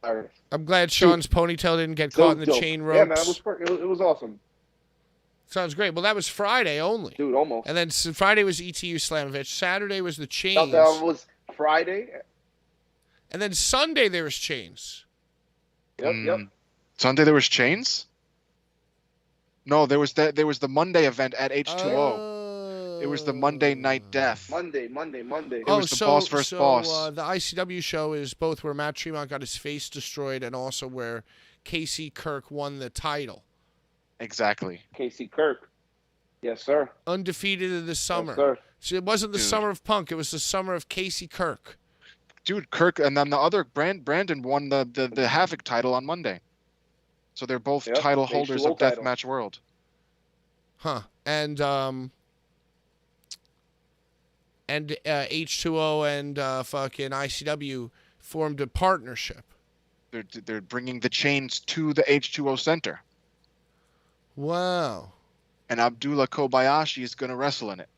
Hilarious. I'm glad Sean's ponytail didn't get It caught was in the dope. chain Yeah, man, ropes. it was awesome. Sounds great. Well, that was Friday only. Dude, almost. And then Friday was ETU Slamovich. Saturday was the chains. That was Friday. And then Sunday there was chains. Yep. Sunday there was chains? No, there was the Monday event at H2O. It was the Monday Night Death. Monday. It was the boss versus boss. The ICW show is both where Matt Tremont got his face destroyed and also where Casey Kirk won the title. Exactly. Casey Kirk. Yes, sir. Undefeated in the summer. Yes, sir. So it wasn't the Dude. summer of Punk. It was the summer of Casey Kirk. Dude, Kirk, and then the other Brandon won the Havoc title on Monday. So they're both Yep, title the holders H2O of title. Deathmatch World. Huh. And H2O and fucking ICW formed a partnership. They're bringing the chains to the H2O Center, Wow. and Abdullah Kobayashi is going to wrestle in it.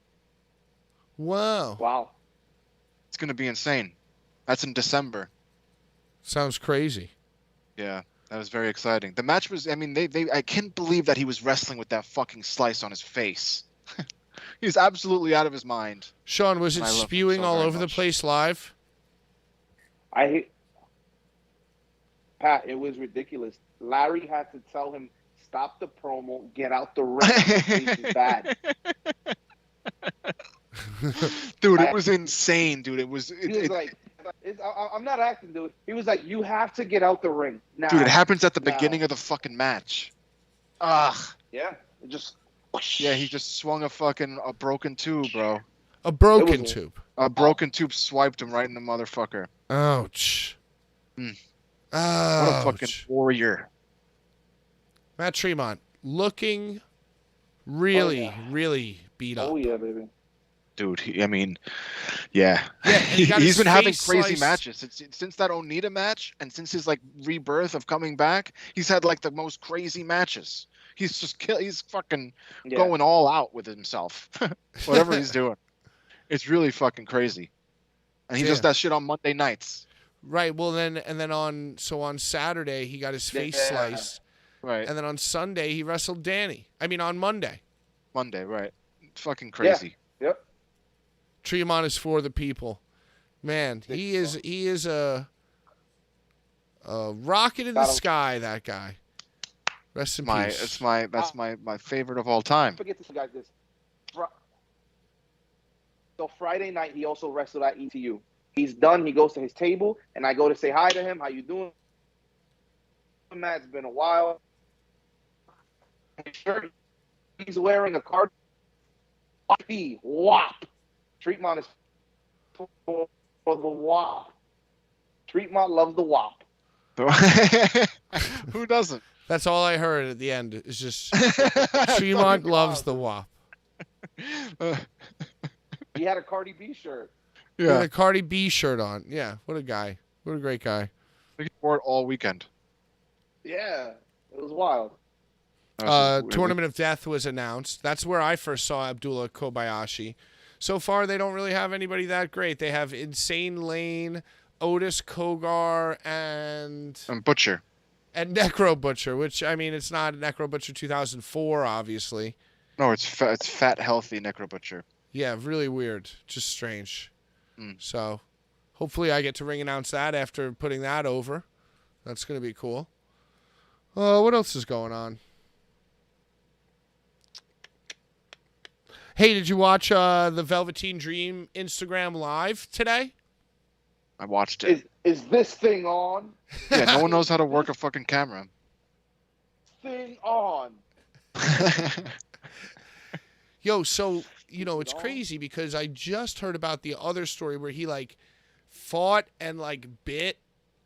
Wow. Wow. It's going to be insane. That's in December. Sounds crazy. Yeah, that was very exciting. The match was, I mean, I can't believe that he was wrestling with that fucking slice on his face. He was absolutely out of his mind. Sean, was it I love him spewing so all very over the much. place live? Pat, it was ridiculous. Larry had to tell him, stop the promo, get out the ring. This is bad. Dude, it was insane, dude. It was, He was like, I'm not acting, dude. He was like, you have to get out the ring now. dude, it happens at the Now. beginning of the fucking match. Ugh. Yeah, it just. Yeah, he just swung a broken tube, bro. A broken It was- tube. A broken tube swiped him right in the motherfucker. Ouch. Mm. What a Ouch. fucking warrior. Matt Tremont looking really, yeah. really beat up. Oh yeah, baby. Dude, yeah. Yeah, and he got He's his been having face crazy sliced. matches since that Onita match, and since his like rebirth of coming back. He's had like the most crazy matches. He's just he's fucking Yeah. going all out with himself. Whatever he's doing, it's really fucking crazy. And he does Yeah. that shit on Monday nights. Right. Well, then on Saturday he got his face Yeah. sliced, Right. and then on Sunday he wrestled Danny. I mean, on Monday. Monday, right? Fucking crazy. Yep. Tremont is for the people. Man, he is a rocket in the That'll- sky. That guy. Rest in peace. That's my favorite of all time. Forget this, guys. So Friday night, he also wrestled at ETU. He's done. He goes to his table, and I go to say hi to him. How you doing? mat. It's been a while. He's wearing a Cardi B WAP. Treatment is for the WAP. Treatment loves the WAP. Who doesn't? That's all I heard at the end. It's just Tremont loves the WAP. He had a Cardi B shirt. He had a Cardi B shirt on. Yeah, what a guy. What a great guy. I think he wore it all weekend. Yeah, it was wild. Tournament of Death was announced. That's where I first saw Abdullah Kobayashi. So far, they don't really have anybody that great. They have Insane Lane, Otis Kogar, and Butcher. And Necro Butcher, which, I mean, it's not Necro Butcher 2004, obviously. No, it's fat, healthy Necro Butcher. Yeah, really weird. Just strange. Mm. So, hopefully I get to ring announce that after putting that over. That's going to be cool. What else is going on? Hey, did you watch the Velveteen Dream Instagram Live today? I watched it. Is this thing on? Yeah, no one knows how to work a fucking camera. Thing on. Yo, so, you know, it's crazy because I just heard about the other story where he, like, fought and, like, bit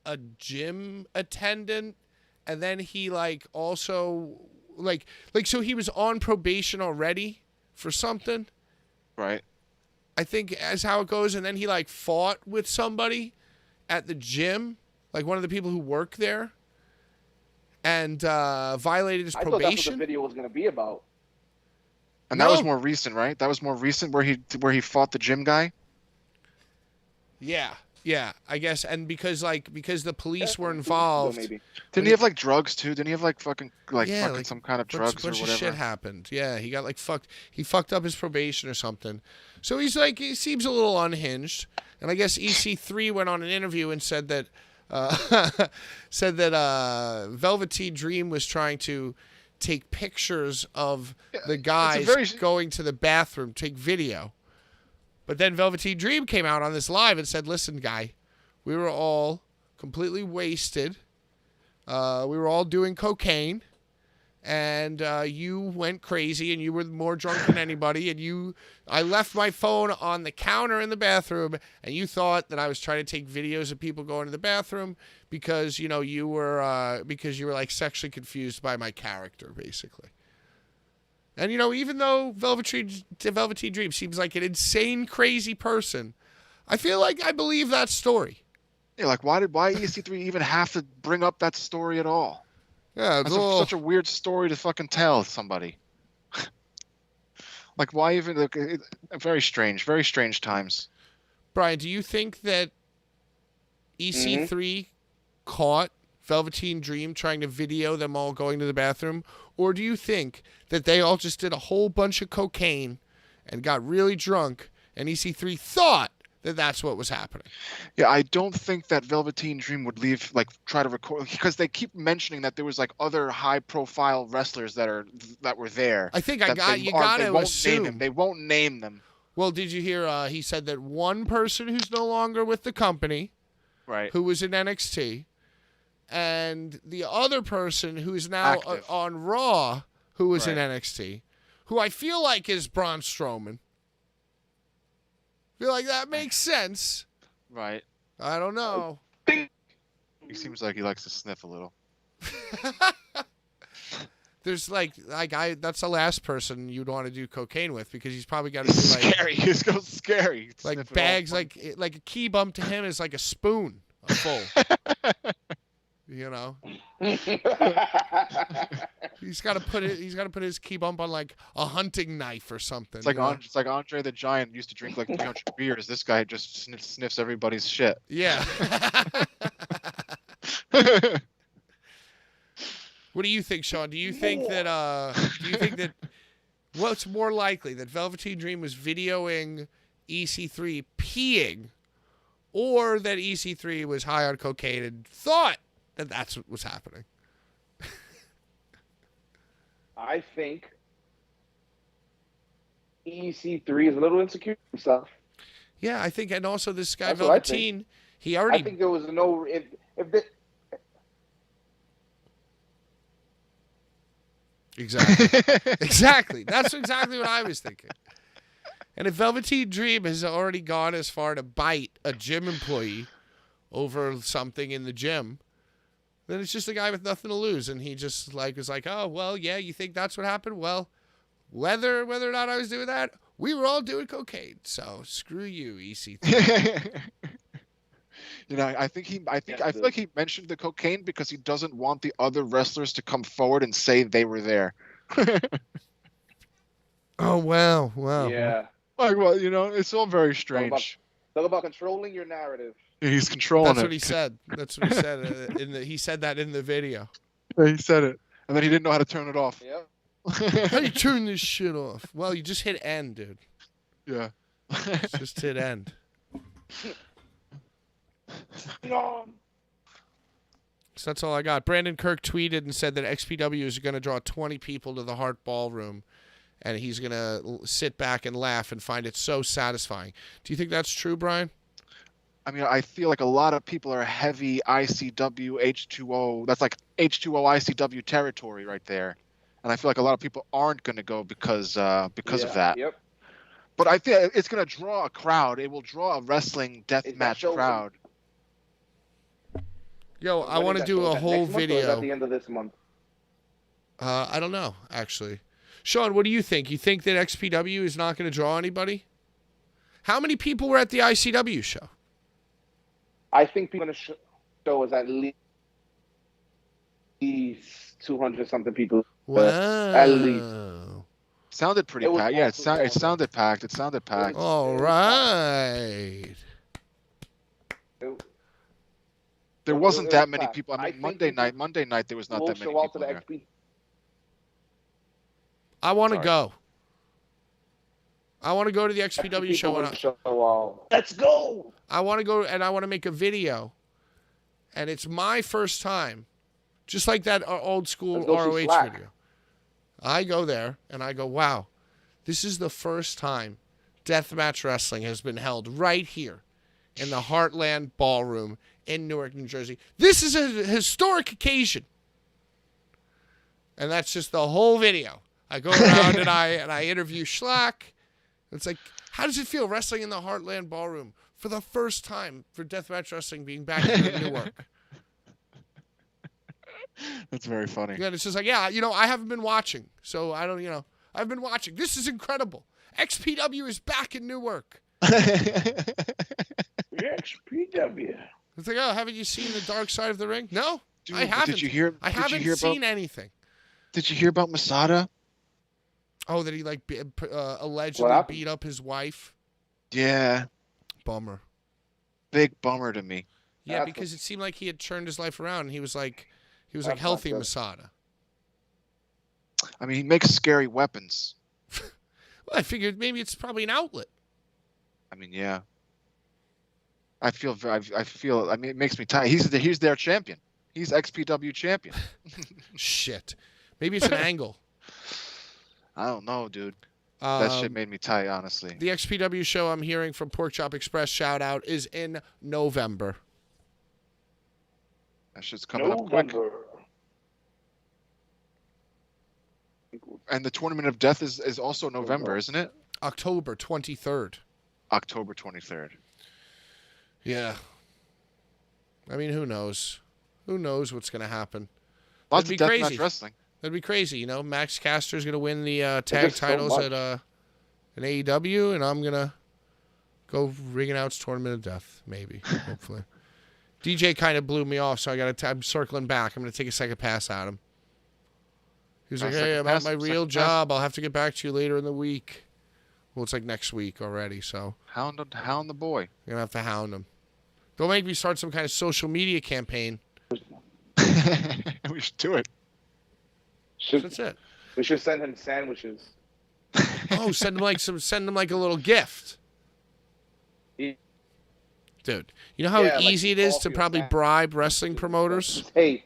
a gym attendant. And then he, like, also, like, so he was on probation already for something. Right. I think as how it goes. And then he, like, fought with somebody at the gym, like one of the people who work there, and violated his probation. I thought that's what the video was going to be about. And that was more recent, right? That was more recent where he fought the gym guy? Yeah, I guess. And because the police were involved. Maybe. Didn't he have like drugs too? Didn't he have like fucking some kind of drugs or bunch whatever? Of shit happened. Yeah, he got like fucked. He fucked up his probation or something. So he's like, he seems a little unhinged. And I guess EC3 went on an interview and said that Velveteen Dream was trying to take pictures of the guys going to the bathroom, take video. But then Velveteen Dream came out on this live and said, listen, guy, we were all completely wasted. We were all doing cocaine. And you went crazy and you were more drunk than anybody. And I left my phone on the counter in the bathroom. And you thought that I was trying to take videos of people going to the bathroom because, you know, you were like sexually confused by my character, basically. And, you know, even though Velveteen Dream seems like an insane, crazy person, I feel like I believe that story. Yeah, like why EC3 even have to bring up that story at all? Yeah, that's such a weird story to fucking tell somebody. Like, why even? Very strange times. Brian, do you think that EC3 caught Velveteen Dream trying to video them all going to the bathroom? Or do you think that they all just did a whole bunch of cocaine and got really drunk and EC3 thought that that's what was happening? Yeah, I don't think that Velveteen Dream would try to record, because they keep mentioning that there was like other high-profile wrestlers that were there. I think you gotta assume they won't name them. Well, did you hear? He said that one person who's no longer with the company, right, who was in NXT, and the other person who's now on Raw, who was in NXT, who I feel like is Braun Strowman. Feel like that makes sense. Right. I don't know. He seems like he likes to sniff a little. There's that's the last person you'd want to do cocaine with, because he's probably got to do like scary. He's so scary. Like bags, like a key bump to him is like a spoon full. You know. He's got to put his key bump on like a hunting knife or something. It's like Andre the Giant used to drink like 300 beers. This guy just sniffs everybody's shit. Yeah. What do you think, Sean? Do you think that what's more likely, that Velveteen Dream was videoing EC3 peeing, or that EC3 was high on cocaine and thought that that's what was happening? I think EC3 is a little insecure himself. Yeah, I think, and also this guy Velveteen, he already. I think there was Exactly. Exactly. That's exactly what I was thinking. And if Velveteen Dream has already gone as far to bite a gym employee over something in the gym, then it's just a guy with nothing to lose. And he just was like, oh, well, yeah, you think that's what happened? Well, whether or not I was doing that, we were all doing cocaine. So screw you, EC3. I feel like he mentioned the cocaine because he doesn't want the other wrestlers to come forward and say they were there. Oh, wow. Yeah. Well, it's all very strange. Talk about controlling your narrative. He's controlling That's what he said. That's what he said. He said that in the video. He said it, and then he didn't know how to turn it off. Yep. How do you turn this shit off? Well, you just hit end, dude. Yeah. Just hit end. No. So that's all I got. Brandon Kirk tweeted and said that XPW is going to draw 20 people to the Hart Ballroom, and he's going to sit back and laugh and find it so satisfying. Do you think that's true, Brian? I mean, I feel like a lot of people are heavy ICW, H2O. That's like H2O ICW territory right there. And I feel like a lot of people aren't going to go because of that. Yep. But I feel it's going to draw a crowd. It will draw a wrestling deathmatch crowd. Yo, I want to do a whole video. At the end of this month. I don't know, actually. Sean, what do you think? You think that XPW is not going to draw anybody? How many people were at the ICW show? I think people in the show is at least 200 something people. Wow. At least. Sounded pretty packed. Yeah, it sounded packed. It sounded packed. All right. There wasn't that many people. I mean, Monday night there was not that many people there. I want to go. I want to go to the XPW show. Let's go. I want to go and I want to make a video. And it's my first time. Just like that old school ROH video. I go there and I go, wow, this is the first time deathmatch wrestling has been held right here in the Heartland Ballroom in Newark, New Jersey. This is a historic occasion. And that's just the whole video. I go around and I interview Schlack. It's like, how does it feel wrestling in the Heartland Ballroom for the first time for deathmatch wrestling being back here in Newark? That's very funny. Yeah, it's just like, yeah, I haven't been watching. So I don't, I've been watching. This is incredible. XPW is back in Newark. XPW. It's like, oh, haven't you seen the Dark Side of the Ring? No, Dude, I haven't. I haven't seen anything. Did you hear about Masada? Oh, that he allegedly beat up his wife? Yeah. Bummer. Big bummer to me. Yeah, because it seemed like he had turned his life around and he was like healthy Masada. I mean, he makes scary weapons. Well, I figured maybe it's probably an outlet. I mean, yeah. I feel, it makes me tired. He's their champion. He's XPW champion. Shit. Maybe it's an angle. I don't know, dude. That shit made me tight, honestly. The XPW show I'm hearing from Pork Chop Express, shout out, is in November. That shit's coming up quick. And the Tournament of Death is also November, isn't it? October 23rd. October 23rd. Yeah. I mean, who knows? Who knows what's going to happen? Lots of deathmatch wrestling. That'd be crazy, Max Caster's going to win the tag titles at an AEW, and I'm going to go Ring Announce Tournament of Death, maybe, hopefully. DJ kind of blew me off, so I'm circling back. I'm going to take a second pass at him. He was like, hey, I'm at my real job. I'll have to get back to you later in the week. Well, it's like next week already, so. Hound the boy. You're going to have to hound him. Don't make me start some kind of social media campaign. We should do it. That's it. We should send him sandwiches. Oh, send him like a little gift. Dude, you know how easy it is to probably bribe wrestling promoters? Hey.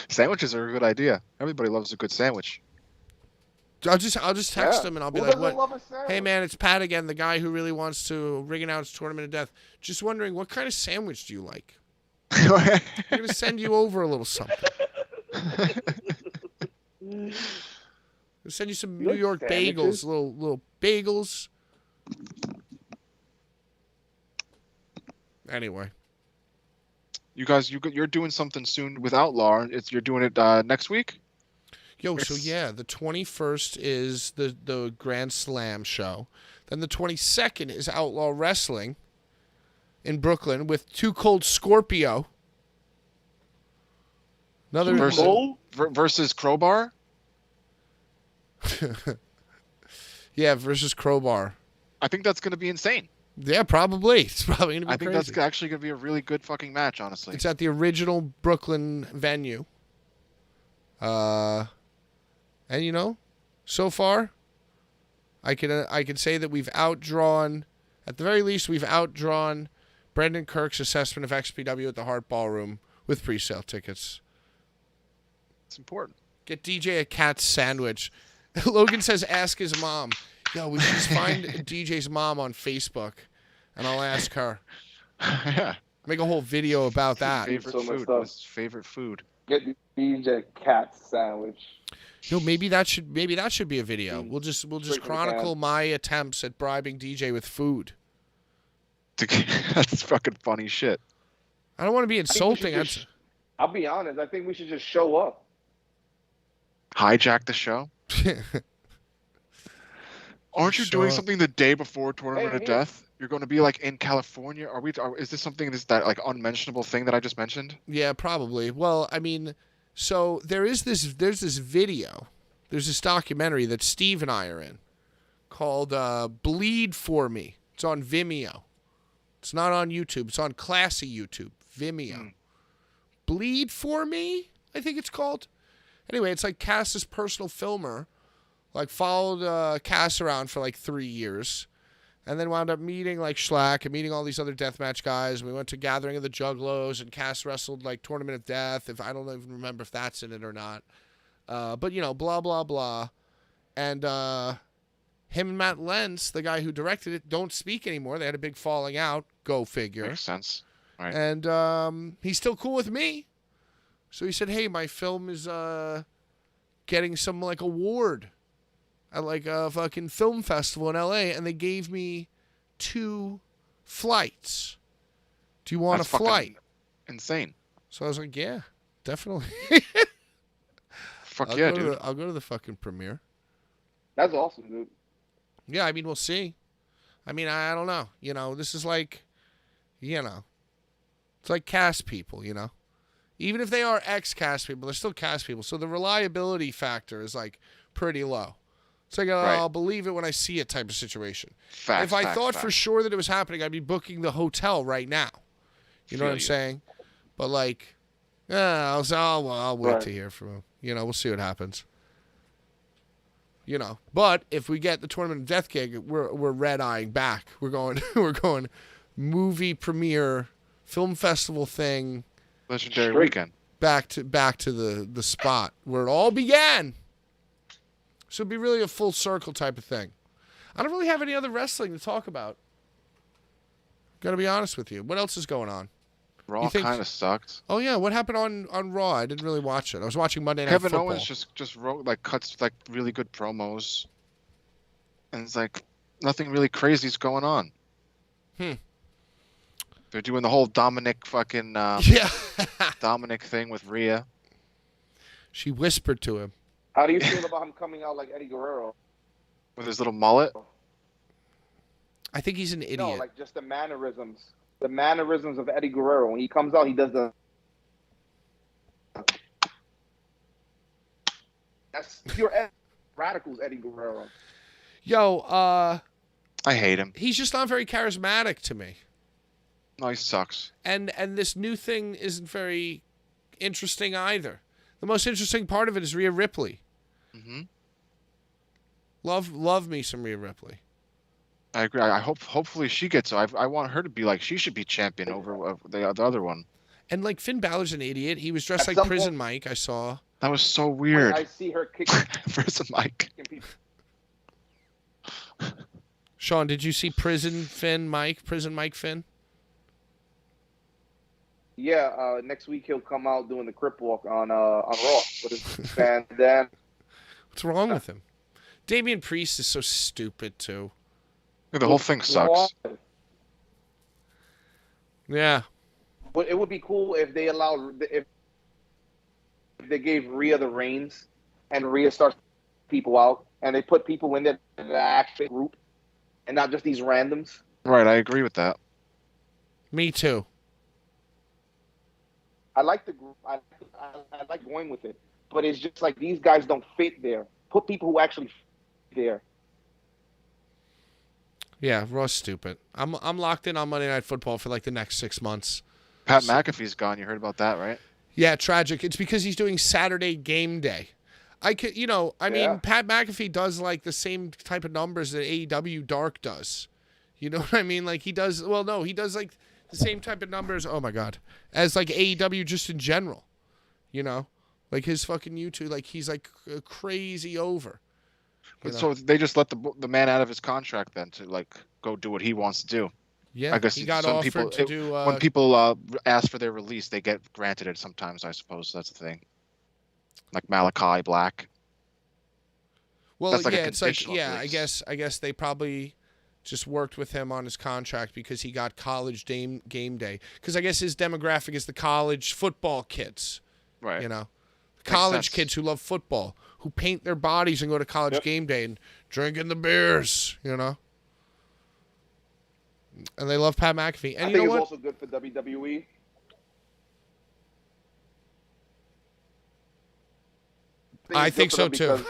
Sandwiches are a good idea. Everybody loves a good sandwich. I'll just text him and I'll be like, "What? Hey man, it's Pat again, the guy who really wants to Ring Announce Tournament of Death. Just wondering, what kind of sandwich do you like? I'm gonna send you over a little something." I'll send you some You New like York sandwiches? bagels, little bagels. Anyway. You guys, you're doing something soon with Outlaw. You're doing it next week. Yo, so yeah, the 21st is the Grand Slam show. Then the 22nd is Outlaw Wrestling in Brooklyn with Too Cold Scorpio. Another Versus Crowbar. Yeah, versus Crowbar. I think that's going to be insane. Yeah, probably. It's probably going to be I think crazy. that's actually going to be a really good fucking match, honestly. It's at the original Brooklyn venue. And you know, so far, I can say that we've outdrawn, at the very least, we've outdrawn Brendan Kirk's assessment of XPW at the Hart Ballroom with pre-sale tickets. It's important. Get DJ a cat sandwich. Logan says, ask his mom. Yo, we should just find DJ's mom on Facebook, and I'll ask her. Yeah. Make a whole video about that. Favorite So much food. stuff. What's favorite food? Get the DJ cat sandwich. Yo, maybe that should be a video. We'll just Straight chronicle from my attempts at bribing DJ with food. That's fucking funny shit. I don't want to be insulting. I'll be honest. I think we should just show up. Hijack the show. Aren't you Show doing up. something the day before Tournament Hey, of hey. Death? You're going to be like in California. Is this something that like unmentionable thing that I just mentioned? Yeah, probably. Well, I mean, so there's this video. There's this documentary that Steve and I are in called Bleed For Me. It's on Vimeo. It's not on YouTube. It's on classy YouTube. Vimeo. Bleed For Me, I think it's called. Anyway, it's like Cass's personal filmer. Like followed Cass around for like 3 years. And then wound up meeting like Schlack and meeting all these other deathmatch guys. We went to Gathering of the Juggalos and Cass wrestled like Tournament of Death. If I don't even remember if that's in it or not. But you know, blah, blah, blah. And him and Matt Lentz, the guy who directed it, don't speak anymore. They had a big falling out. Go figure. Makes sense. Right. And he's still cool with me. So he said, hey, my film is getting some like award at like a fucking film festival in LA, and they gave me 2 flights. Do you want That's a flight? fucking insane. So I was like, yeah, definitely. Fuck yeah, dude. I'll go to the fucking premiere. That's awesome, dude. Yeah, I mean, we'll see. I mean, I don't know. You know, this is like, you know, it's like cast people, you know. Even if they are ex-cast people, they're still cast people. So the reliability factor is like pretty low. It's like, Right. I'll believe it when I see it type of situation. Facts, If I facts, thought for facts. sure that it was happening, I'd be booking the hotel right now. You know what I'm saying? But like, I'll wait Right. to hear from him. You know, we'll see what happens. You know, but if we get the Tournament of Death gig, we're red-eyeing back. We're going movie premiere, film festival thing. Legendary Straight. weekend. Back to the spot where it all began. So it'd be really a full circle type of thing. I don't really have any other wrestling to talk about. Gotta be honest with you. What else is going on? Raw kind of sucked. Oh yeah, what happened on Raw? I didn't really watch it. I was watching Monday Night Kevin Football. Owens just wrote like cuts like really good promos, and it's like nothing really crazy is going on. They're doing the whole Dominic fucking Yeah. Dominic thing with Rhea. She whispered to him. How do you feel about him coming out like Eddie Guerrero? With his little mullet. I think he's an idiot. No, like just the mannerisms. The mannerisms of Eddie Guerrero. When he comes out, he does the. That's pure radicals, Eddie Guerrero. Yo, I hate him. he's just not very charismatic to me. No, he sucks. And this new thing isn't very interesting either. The most interesting part of it is Rhea Ripley. Hmm. Love me some Rhea Ripley. I agree. I hopefully she gets. I want her to be like she should be champion over the other one. And like Finn Balor's an idiot. He was dressed At like some Prison point- Mike. I saw. That was so weird. I see her kicking First Mike. people. Sean, did you see Prison Mike Finn? Yeah, next week he'll come out doing the Crip Walk on Raw with his bandana. What's wrong with him? Damian Priest is so stupid too. The whole thing sucks. Yeah. But it would be cool if they if they gave Rhea the reins, and Rhea starts people out, and they put people in the actual group, and not just these randoms. Right, I agree with that. Me too. I like the group. I like going with it, but it's just like these guys don't fit there. Put people who actually fit there. Yeah, Raw's stupid. I'm locked in on Monday Night Football for like the next 6 months. Pat McAfee's gone. You heard about that, right? Yeah, tragic. It's because he's doing Saturday game day. I mean, Pat McAfee does like the same type of numbers that AEW Dark does. You know what I mean? Like he does. Well, no, he does like the same type of numbers. Oh my God, as like AEW just in general. You know, like his fucking YouTube. Like he's like crazy over. So they just let the man out of his contract then to like go do what he wants to do. Yeah, I guess he got some offered people, to do. When people ask for their release, they get granted it sometimes. I suppose that's the thing. Like Malachi Black. Well, that's like yeah, a it's like release. I guess they probably just worked with him on his contract because he got college game day. Because I guess his demographic is the college football kids. Right. You know, college kids who love football, who paint their bodies and go to college game day and drinking the beers. You know. And they love Pat McAfee. And I you think know it's what? also good for WWE. I think so too.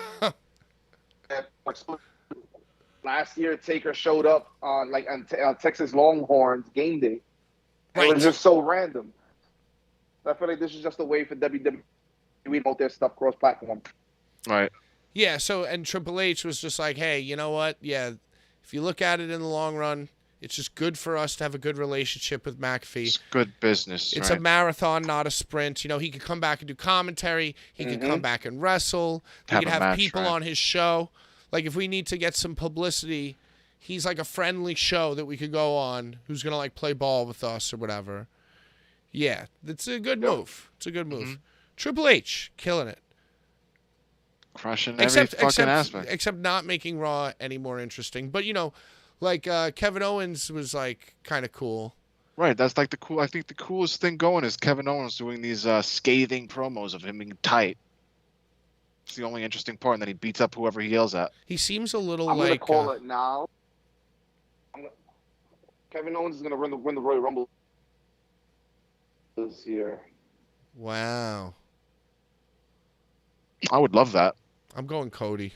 Last year, Taker showed up on Texas Longhorns game day. Right. It was just so random. I feel like this is just a way for WWE to promote their stuff cross-platform. Right. Yeah. So and Triple H was just like, hey, you know what? Yeah, if you look at it in the long run, it's just good for us to have a good relationship with McAfee. It's good business. It's a marathon, not a sprint. You know, he could come back and do commentary. He could come back and wrestle. We could have people on his show. Like, if we need to get some publicity, he's like a friendly show that we could go on who's going to, like, play ball with us or whatever. Yeah, it's a good move. It's a good move. Triple H, killing it. Crushing every fucking aspect. Except not making Raw any more interesting. But, you know, like Kevin Owens was like kind of cool. Right, that's like I think the coolest thing going is Kevin Owens doing these scathing promos of him being tight. It's the only interesting part, and then he beats up whoever he yells at. He seems a little I'm like. I'm gonna call it now. Kevin Owens is gonna win the Royal Rumble this year. Wow. I would love that. I'm going Cody.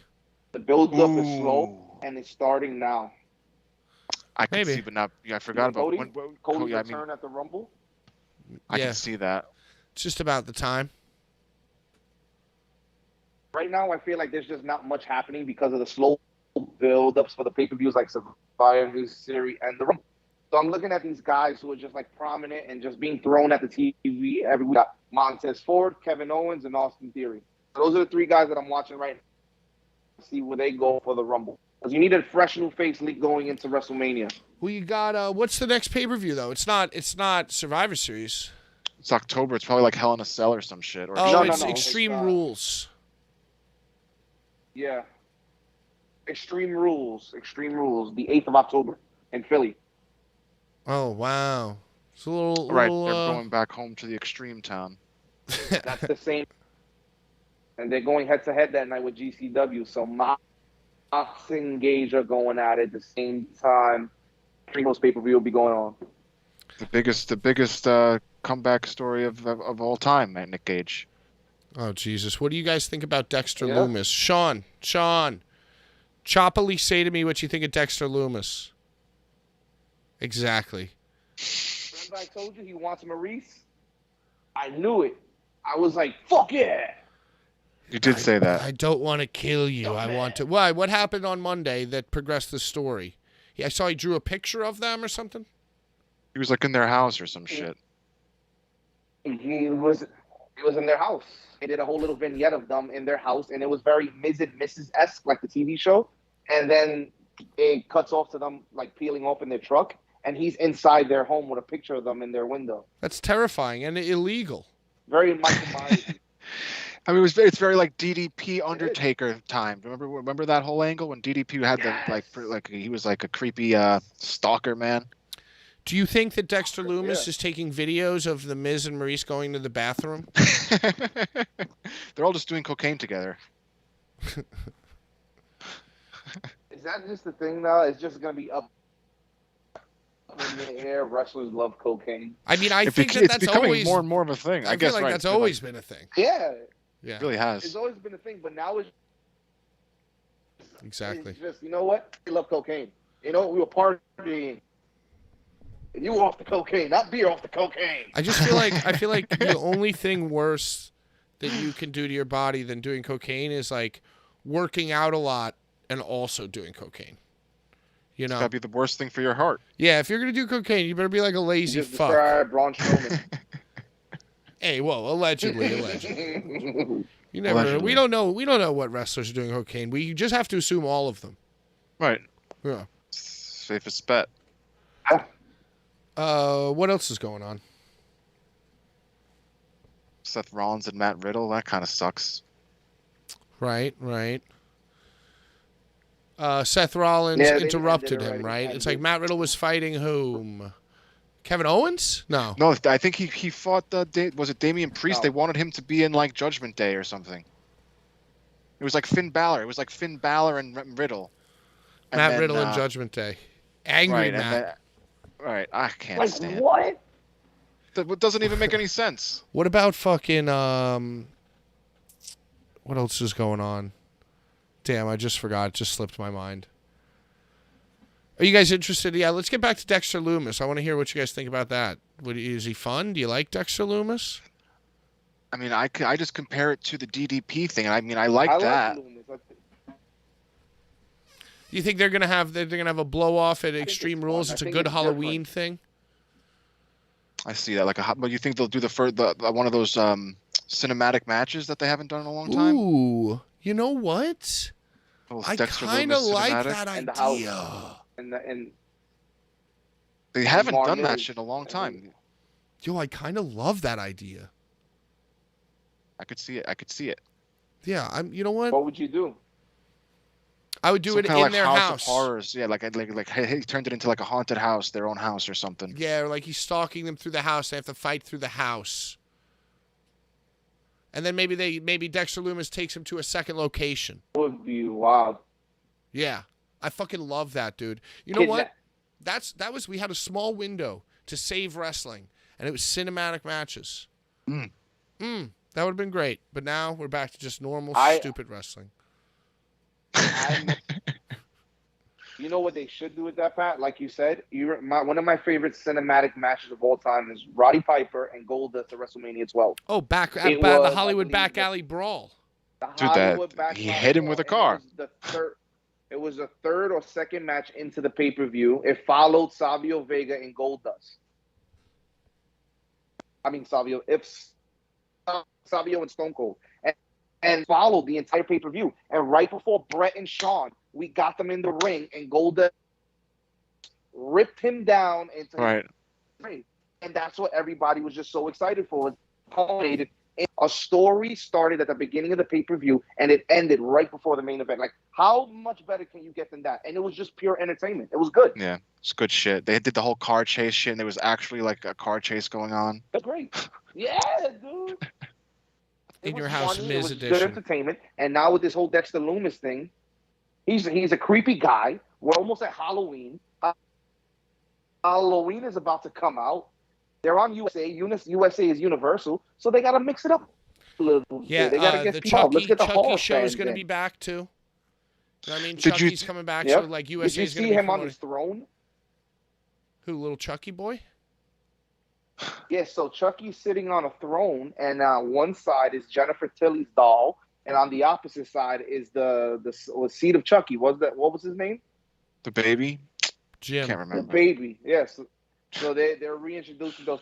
The build up is slow, and it's starting now. I can see, but not. Yeah, I forgot about Cody's return at the Rumble. I can see that. It's just about the time. Right now, I feel like there's just not much happening because of the slow build-ups for the pay-per-views like Survivor Series and the Rumble. So I'm looking at these guys who are just like prominent and just being thrown at the TV every week. Montez Ford, Kevin Owens, and Austin Theory. Those are the three guys that I'm watching right now. See where they go for the Rumble. Because you need a fresh new face league going into WrestleMania. Well, you got what's the next pay-per-view though? It's not Survivor Series. It's October. It's probably like Hell in a Cell or some shit. Or it's Extreme Rules. Yeah. Extreme Rules, the 8th of October in Philly. Oh, wow. It's a little... Right, they're going back home to the Extreme Town. That's the same. And they're going head-to-head that night with GCW, so Mox and Gage are going at it at the same time. Extreme Rules pay-per-view will be going on. The biggest comeback story of all time, man, Nick Gage. Oh, Jesus. What do you guys think about Dexter Lumis? Sean, choppily say to me what you think of Dexter Lumis. Exactly. Remember I told you he wants Maurice? I knew it. I was like, fuck yeah. You did say that. I don't want to kill you. Oh, I want to... Why? What happened on Monday that progressed the story? I saw he drew a picture of them or something. He was like in their house or some shit. He was in their house. They did a whole little vignette of them in their house, and it was very Ms. and Mrs.-esque, like the TV show. And then it cuts off to them, like, peeling off in their truck, and he's inside their home with a picture of them in their window. That's terrifying and illegal. Very Michael Myers. I mean, it's very like DDP Undertaker time. Remember that whole angle when DDP had the he was like a creepy stalker man. Do you think that Dexter Lumis Yeah. is taking videos of the Miz and Maurice going to the bathroom? They're all just doing cocaine together. Is that just the thing now? It's just gonna be up in the air. Wrestlers love cocaine. I mean, I think it's that's becoming always more and more of a thing. I guess feel like that's always been a thing. Yeah, Yeah, It really has. it's always been a thing, but now it's exactly. just, you know what? They love cocaine. You know, we were partying. And you were off the cocaine, not beer, off the cocaine. I just feel like the only thing worse that you can do to your body than doing cocaine is like working out a lot and also doing cocaine. You know? It's gotta be the worst thing for your heart. Yeah, if you're gonna do cocaine, you better be like a lazy Just fuck. describe Braun Strowman. Hey, whoa, allegedly. You never. Allegedly. We don't know what wrestlers are doing cocaine. We just have to assume all of them. Right. Yeah. Safest bet. What else is going on? Seth Rollins and Matt Riddle. That kind of sucks. Right. Seth Rollins Yeah, they interrupted ended it him, already. right? It's like Matt Riddle was fighting whom? Kevin Owens? No. No, I think he fought was it Damian Priest? No. They wanted him to be in like Judgment Day or something. It was like Finn Balor. It was like Finn Balor and Riddle. And Matt then, Riddle and Judgment Day. Angry right, Matt. Right, I can't Like, stand. what? That doesn't even make any sense. What about fucking what else is going on? Damn, I just forgot. It just slipped my mind. Are you guys interested? Yeah, let's get back to Dexter Lumis. I want to hear what you guys think about that. Is he fun? Do you like Dexter Lumis? I mean, I just compare it to the DDP thing. I mean, I like that. Loomis. Do you think they're gonna have a blow off at think Extreme it's Rules? fun. I It's a think good it's Halloween thing. I see that. But you think they'll do the one of those cinematic matches that they haven't done in a long time? Ooh, you know what? Little I Dexter kind of Lumis like cinematic. that And the idea. And They haven't Mark done that Mills. shit in a long time. Yo, I kind of love that idea. I could see it. Yeah, You know what? what would you do? I would do Some it kind in of like their House house. of Horrors. Yeah, like he turned it into like a haunted house, their own house or something. Yeah, or like he's stalking them through the house. They have to fight through the house. And then maybe Dexter Lumis takes him to a second location. Would be wild. Yeah. I fucking love that, dude. You know what? Kidnap- We had a small window to save wrestling, and it was cinematic matches. Mm. That would have been great. But now we're back to just normal, stupid wrestling. You know what they should do with that, Pat? Like you said, one of my favorite cinematic matches of all time is Roddy Piper and Goldust at WrestleMania 12. Oh, It the was, Hollywood I back believe, alley brawl. The Dude, Hollywood back he alley hit him brawl, with a and car. It was the third or second match into the pay-per-view. It followed Savio Vega and Goldust. I mean Savio and Stone Cold. And followed the entire pay-per-view. And right before Brett and Shawn, we got them in the ring, and Goldust ripped him down into Right. the ring. And that's what everybody was just so excited for. It culminated in a story started at the beginning of the pay-per-view, and it ended right before the main event. Like, how much better can you get than that? And it was just pure entertainment. It was good. Yeah, it's good shit. They did the whole car chase shit, and there was actually like a car chase going on. It was great. Yeah, dude. It In was Your House funny, Miz it was edition. good entertainment. And now with this whole Dexter Lumis thing, he's a creepy guy. We're almost at Halloween. Halloween is about to come out. They're on USA. USA is Universal, so they got to mix it up a little bit. Yeah, They got to get the people out. Let's get the Chucky horror show is fans going to in. be back too. You know what I mean? Did you- Chucky's coming back, Yep. so like Did USA you is going see to be him on promoting. his throne? Who, little Chucky boy? Yeah, so Chucky's sitting on a throne, and one side is Jennifer Tilly's doll, and on the opposite side is the seed of Chucky. What was his name? The baby. Jim. Can't The remember. baby. Yes. So they're reintroducing those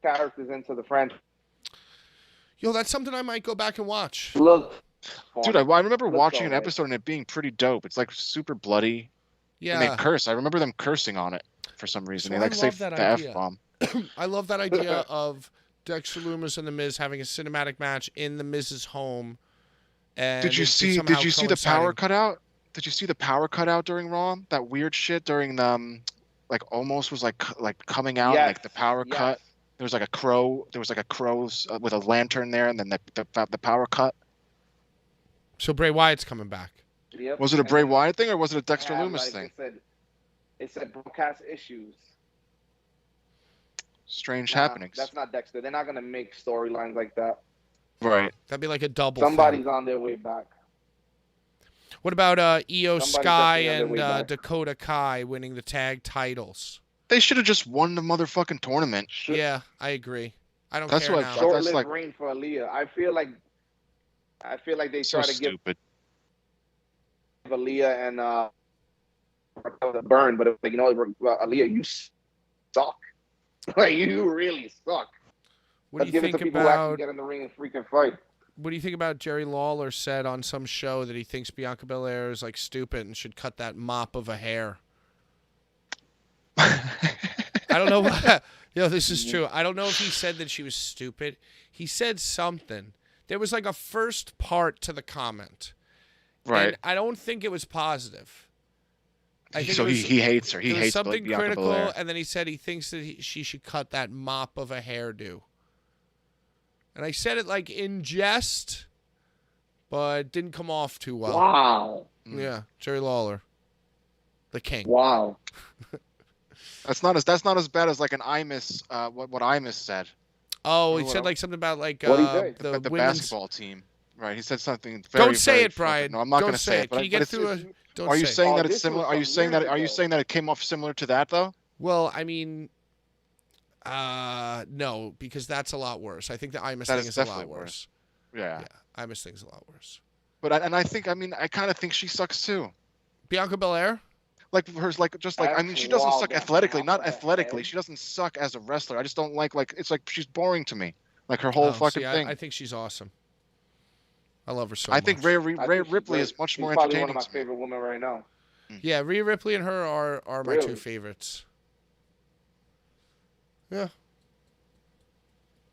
characters into the franchise. Yo, that's something I might go back and watch. Look, Dude, I remember Looks watching an alright. episode and it being pretty dope. It's like super bloody. And Yeah, they curse. I remember them cursing on it for some reason. So They like I say love that the idea. F-bomb. I love that idea of Dexter Lumis and The Miz having a cinematic match in The Miz's home. And Did you see the power cutout? Did you see the power cutout during Raw? That weird shit during the like almost was like coming out like the power cut. There was like a crow. There was like a crow with a lantern there, and then the power cut. So Bray Wyatt's coming back. Yep. Was it a Bray Wyatt thing or was it a Dexter Lumis thing? It said broadcast issues. Strange happenings. That's not Dexter. They're not gonna make storylines like that. Right. That'd be like a double. Somebody's thing. on their way back. What about Io Sky and back. Dakota Kai winning the tag titles? They should have just won the motherfucking tournament. Yeah, I agree. I don't That's care what now. Short-lived like reign for Aaliyah. I feel like they so try to stupid. give Aaliyah and the burn, but it's like, Aaliyah, you suck. Like, you really suck. What do Let's you give it think to people who actually about? get in the ring and freaking fight. What do you think about Jerry Lawler said on some show that he thinks Bianca Belair is like stupid and should cut that mop of a hair? I don't know. This is true. I don't know if he said that she was stupid. He said something. There was like a first part to the comment. Right. And I don't think it was positive. I think So it was, he hates her. He hates something Bianca critical, Belair. and then he said he thinks that she should cut that mop of a hairdo. And I said it like in jest, but it didn't come off too well. Wow. Yeah, Jerry Lawler, the king. Wow. That's not as bad as like an Imus. What Imus said. Oh, he said like something about like What'd he say? the The women's basketball team. Right. He said something. Very, Don't say very it, Brian. fucking- No, I'm not Don't going to say it. Can you get through a? Don't Are you say it. saying that it's this similar? was Are you some saying that? years Are you ago. saying that it came off similar to that though? Well, I mean, no, because that's a lot worse. I think the Imus That thing is is a lot definitely worse. Yeah. Yeah, Imus thing's a lot worse. But I kind of think she sucks too. Bianca Belair. Like hers, I mean, she doesn't suck athletically, not athletically. She doesn't suck as a wrestler. I just don't like it's like she's boring to me. Like her whole fucking thing. I think she's awesome. I love her so much. I think Rhea Ripley is much more probably entertaining. One of my favorite women right now. Yeah, Rhea Ripley and her are my two favorites. Yeah.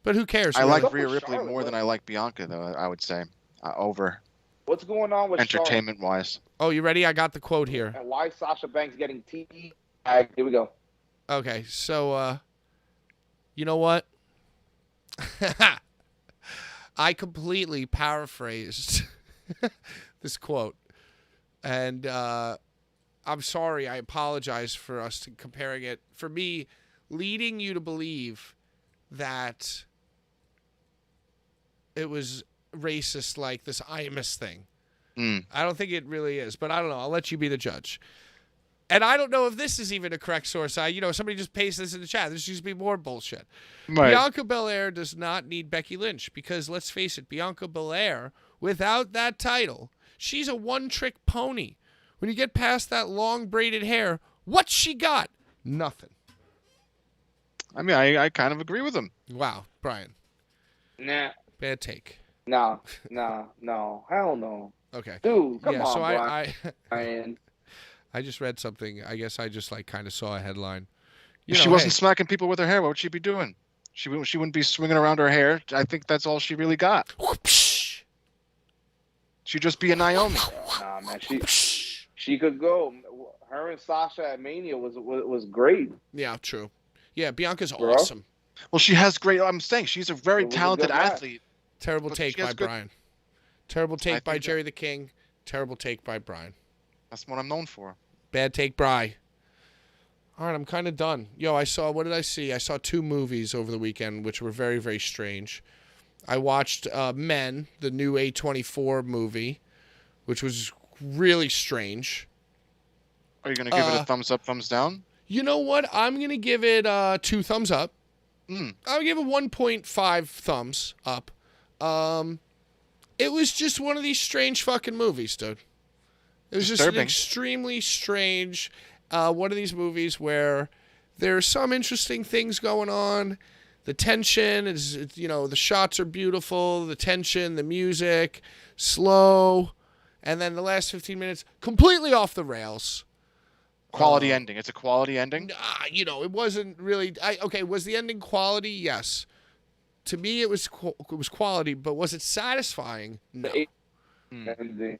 But who cares? I really? like Rhea with Ripley Charlotte, more though. than I like Bianca, though. I would say over What's going on with entertainment wise. Oh, you ready? I got the quote here. Charlotte? And why is Sasha Banks getting TV? Here we go. Okay, so you know what? I completely paraphrased this quote, and I'm sorry. I apologize for us comparing it. For me, leading you to believe that it was racist, like this Imus thing. I don't think it really is, but I don't know. I'll let you be the judge. And I don't know if this is even a correct source. Somebody just pasted this in the chat. This used to be more bullshit. Right. Bianca Belair does not need Becky Lynch because, let's face it, Bianca Belair, without that title, she's a one-trick pony. When you get past that long braided hair, what's she got? Nothing. I mean, I kind of agree with him. Wow, Brian. Nah. Bad take. No. Hell no. Okay. Dude, come on, so Brian. I just read something. I guess I just kind of saw a headline. If she wasn't smacking people with her hair, what would she be doing? She wouldn't be swinging around her hair. I think that's all she really got. She'd just be a Naomi. Nah, man. She could go. Her and Sasha at Mania was great. Yeah, true. Yeah, Bianca's awesome. Well, she has great. I'm saying she's a very talented athlete. Terrible But take she by has good- Brian. Terrible take by think Jerry the King. Terrible take by Brian. That's what I'm known for. Bad take, Bri. All right, I'm kind of done. What did I see? I saw 2 movies over the weekend, which were very, very strange. I watched Men, the new A24 movie, which was really strange. Are you going to give it a thumbs up, thumbs down? You know what? I'm going to give it 2 thumbs up. I'll give it 1.5 thumbs up. It was just one of these strange fucking movies, dude. It was just an extremely strange one of these movies where there are some interesting things going on. The tension is, the shots are beautiful. The tension, the music, slow. And then the last 15 minutes, completely off the rails. Quality ending. It's a quality ending? It wasn't really... was the ending quality? Yes. to me, it was quality, but was it satisfying? No. And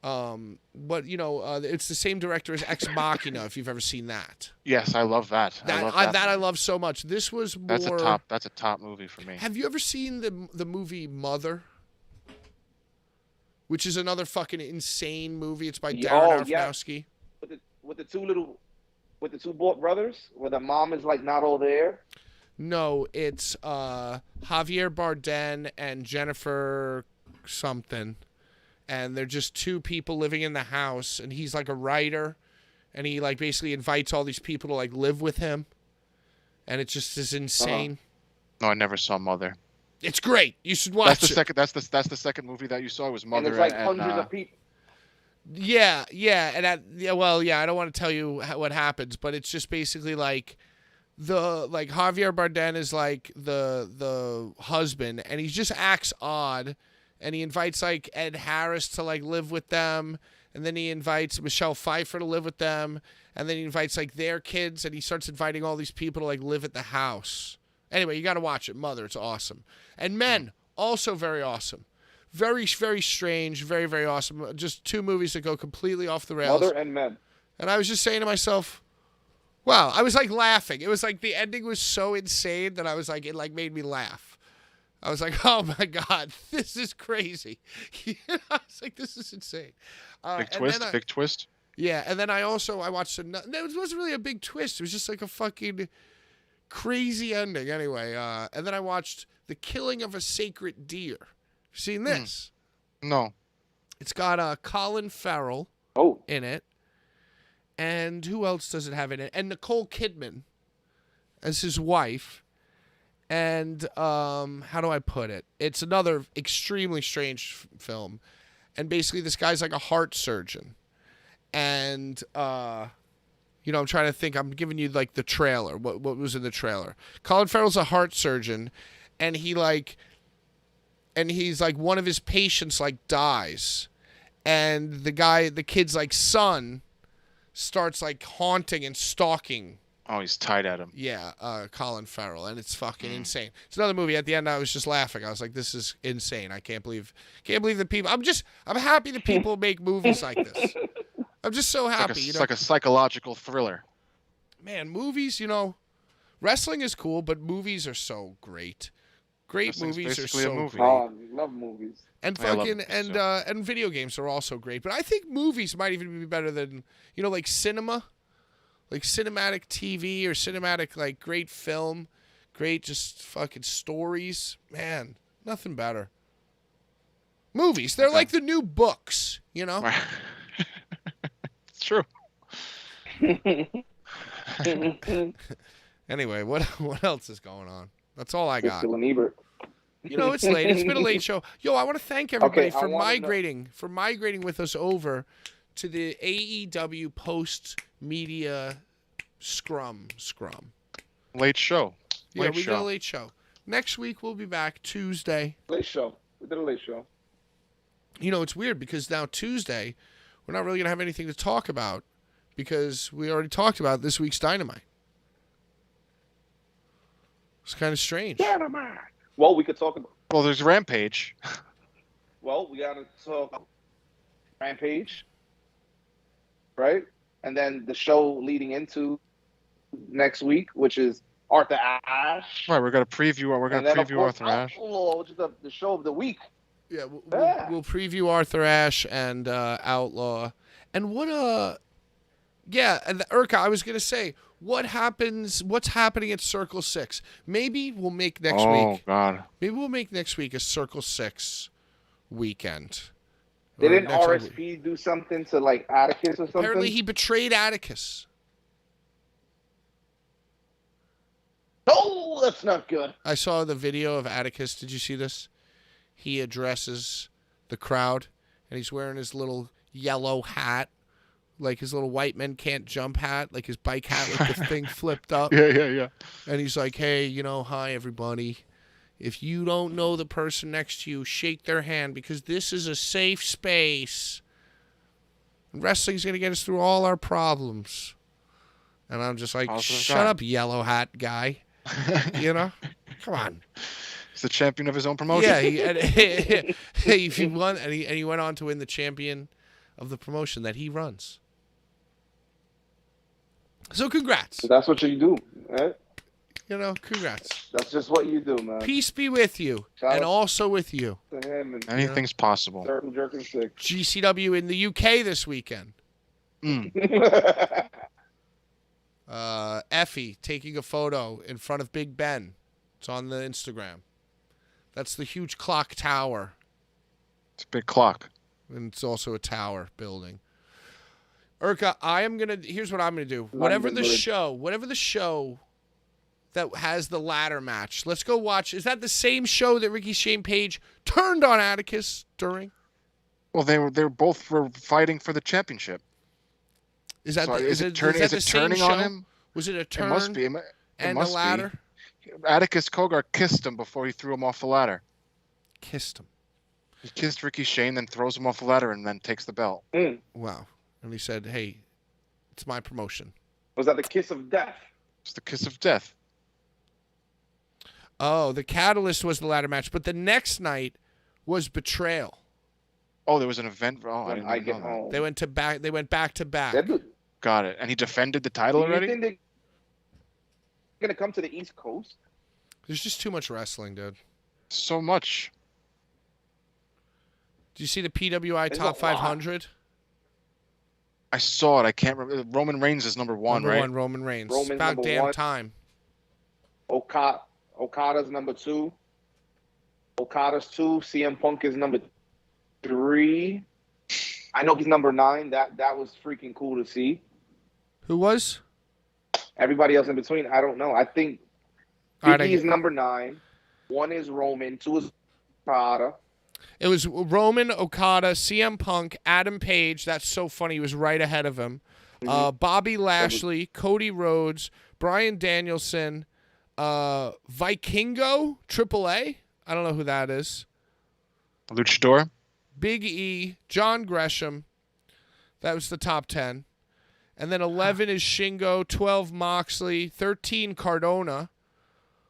But it's the same director as Ex Machina. If you've ever seen that. Yes, I love that. I love so much. This was more. That's a top movie for me. Have you ever seen the movie Mother? Which is another fucking insane movie. It's by Darren Aronofsky. Yeah. With the two brothers, where the mom is like not all there. No, it's Javier Bardem and Jennifer something. And they're just two people living in the house, and he's like a writer, and he like basically invites all these people to like live with him, and it just is insane. No, I never saw Mother. It's great. You should watch it. That's the second movie that you saw was Mother. And it's like hundreds of people. Yeah, and I don't want to tell you what happens, but it's just basically like Javier Bardem is like the husband, and he just acts odd. And he invites like Ed Harris to like live with them, and then he invites Michelle Pfeiffer to live with them, and then he invites like their kids, and he starts inviting all these people to like live at the house. Anyway, you got to watch it, Mother. It's awesome. And Men, also very awesome, very very strange, very very awesome. Just two movies that go completely off the rails. Mother and Men. And I was just saying to myself, wow, I was like laughing. It was like the ending was so insane that I was like, it like made me laugh. I was like, oh, my God, this is crazy. I was like, this is insane. Big twist. Yeah, and then I watched it wasn't really a big twist. It was just like a fucking crazy ending anyway. And then I watched The Killing of a Sacred Deer. Seen this? No. It's got Colin Farrell in it. And who else does it have in it? And Nicole Kidman as his wife. And how do I put it? It's another extremely strange film. And basically this guy's like a heart surgeon. And, I'm trying to think. I'm giving you like the trailer. What was in the trailer? Colin Farrell's a heart surgeon. And he's like one of his patients like dies. And the kid's like son starts like haunting and stalking. Oh, he's tied at him. Yeah, Colin Farrell, and it's fucking insane. It's another movie. At the end, I was just laughing. I was like, "This is insane. I can't believe the people." I'm happy that people make movies like this. I'm just so happy. It's like a psychological thriller. Man, movies. Wrestling is cool, but movies are so great. Great movies are so great. Oh, I love movies. And fucking and video games are also great. But I think movies might even be better than like cinema. Like cinematic TV or cinematic, like great film, great just fucking stories. Man, nothing better. Movies, they're like the new books, It's true. Anyway, what else is going on? That's all I got. It's late. It's been a late show. Yo, I want to thank everybody for migrating with us over to the AEW Post Media Scrum. Late show. Yeah, we did a late show. Next week we'll be back Tuesday. Late show. We did a late show. It's weird because now Tuesday we're not really going to have anything to talk about because we already talked about this week's Dynamite. It's kind of strange. Dynamite. Well, we could talk about... Well, there's Rampage. Well, we got to talk Rampage. Right? And then the show leading into next week, which is Arthur Ashe. Right, we're gonna preview Arthur Ashe. Outlaw, which is the show of the week. Yeah, we'll preview Arthur Ashe and Outlaw. And what and Urka, I was gonna say, what's happening at Circle 6? Maybe we'll make next week. Oh God. Maybe we'll make next week a Circle 6 weekend. Didn't RSP do something to like Atticus or something? Apparently he betrayed Atticus. Oh, that's not good. I saw the video of Atticus. Did you see this? He addresses the crowd, and he's wearing his little yellow hat, like his little white men can't jump hat, like his bike hat with the thing flipped up. Yeah. And he's like, hey, hi, everybody. If you don't know the person next to you, shake their hand because this is a safe space. Wrestling's going to get us through all our problems. And I'm just like, shut up, yellow hat guy. Come on. He's the champion of his own promotion. Yeah, he won, and he went on to win the champion of the promotion that he runs. So congrats. That's what you do, right? Congrats. That's just what you do, man. Peace be with you, and also with you. To him and Anything's possible. Circle jerking stick. GCW in the UK this weekend. Effie taking a photo in front of Big Ben. It's on the Instagram. That's the huge clock tower. It's a big clock. And it's also a tower building. Urka, here's what I'm gonna do. Whatever the show that has the ladder match, let's go watch. Is that the same show that Ricky Shane Page turned on Atticus during? Well, they were both fighting for the championship. Is that So the, is is it it turning? is Is that it the same turning show? on him? Was it a turn? It must be. It and must a ladder? Be. Atticus Cogar kissed him before he threw him off the ladder. Kissed him. He kissed Ricky Shane, then throws him off the ladder, and then takes the belt. Wow. And he said, "Hey, it's my promotion." Was that the kiss of death? It's the kiss of death. Oh, the catalyst was the ladder match, but the next night was betrayal. Oh, there was an event. Oh, I When didn't I even get know that. home. They went back to back. Got it. And he defended the title Do you already? think they're gonna come to the East Coast? There's just too much wrestling, dude. So much. Do you see the PWI There's Top a lot. 500? I saw it. I can't remember. Roman Reigns is number one, Number right? one, Roman Reigns. Roman's About number damn one. time. Okada's number 2. Okada's 2. CM Punk is number 3. I know he's number 9. That was freaking cool to see. Who was? Everybody else in between, I don't know. I think All right, Big E is number 9. 1 is Roman. 2 is Okada. It was Roman, Okada, CM Punk, Adam Page. That's so funny. He was right ahead of him. Bobby Lashley, Cody Rhodes, Bryan Danielson, Vikingo, AAA. I don't know who that is. Luchador. Big E, John Gresham. That was the top 10. And then 11 is Shingo, 12 Moxley, 13 Cardona,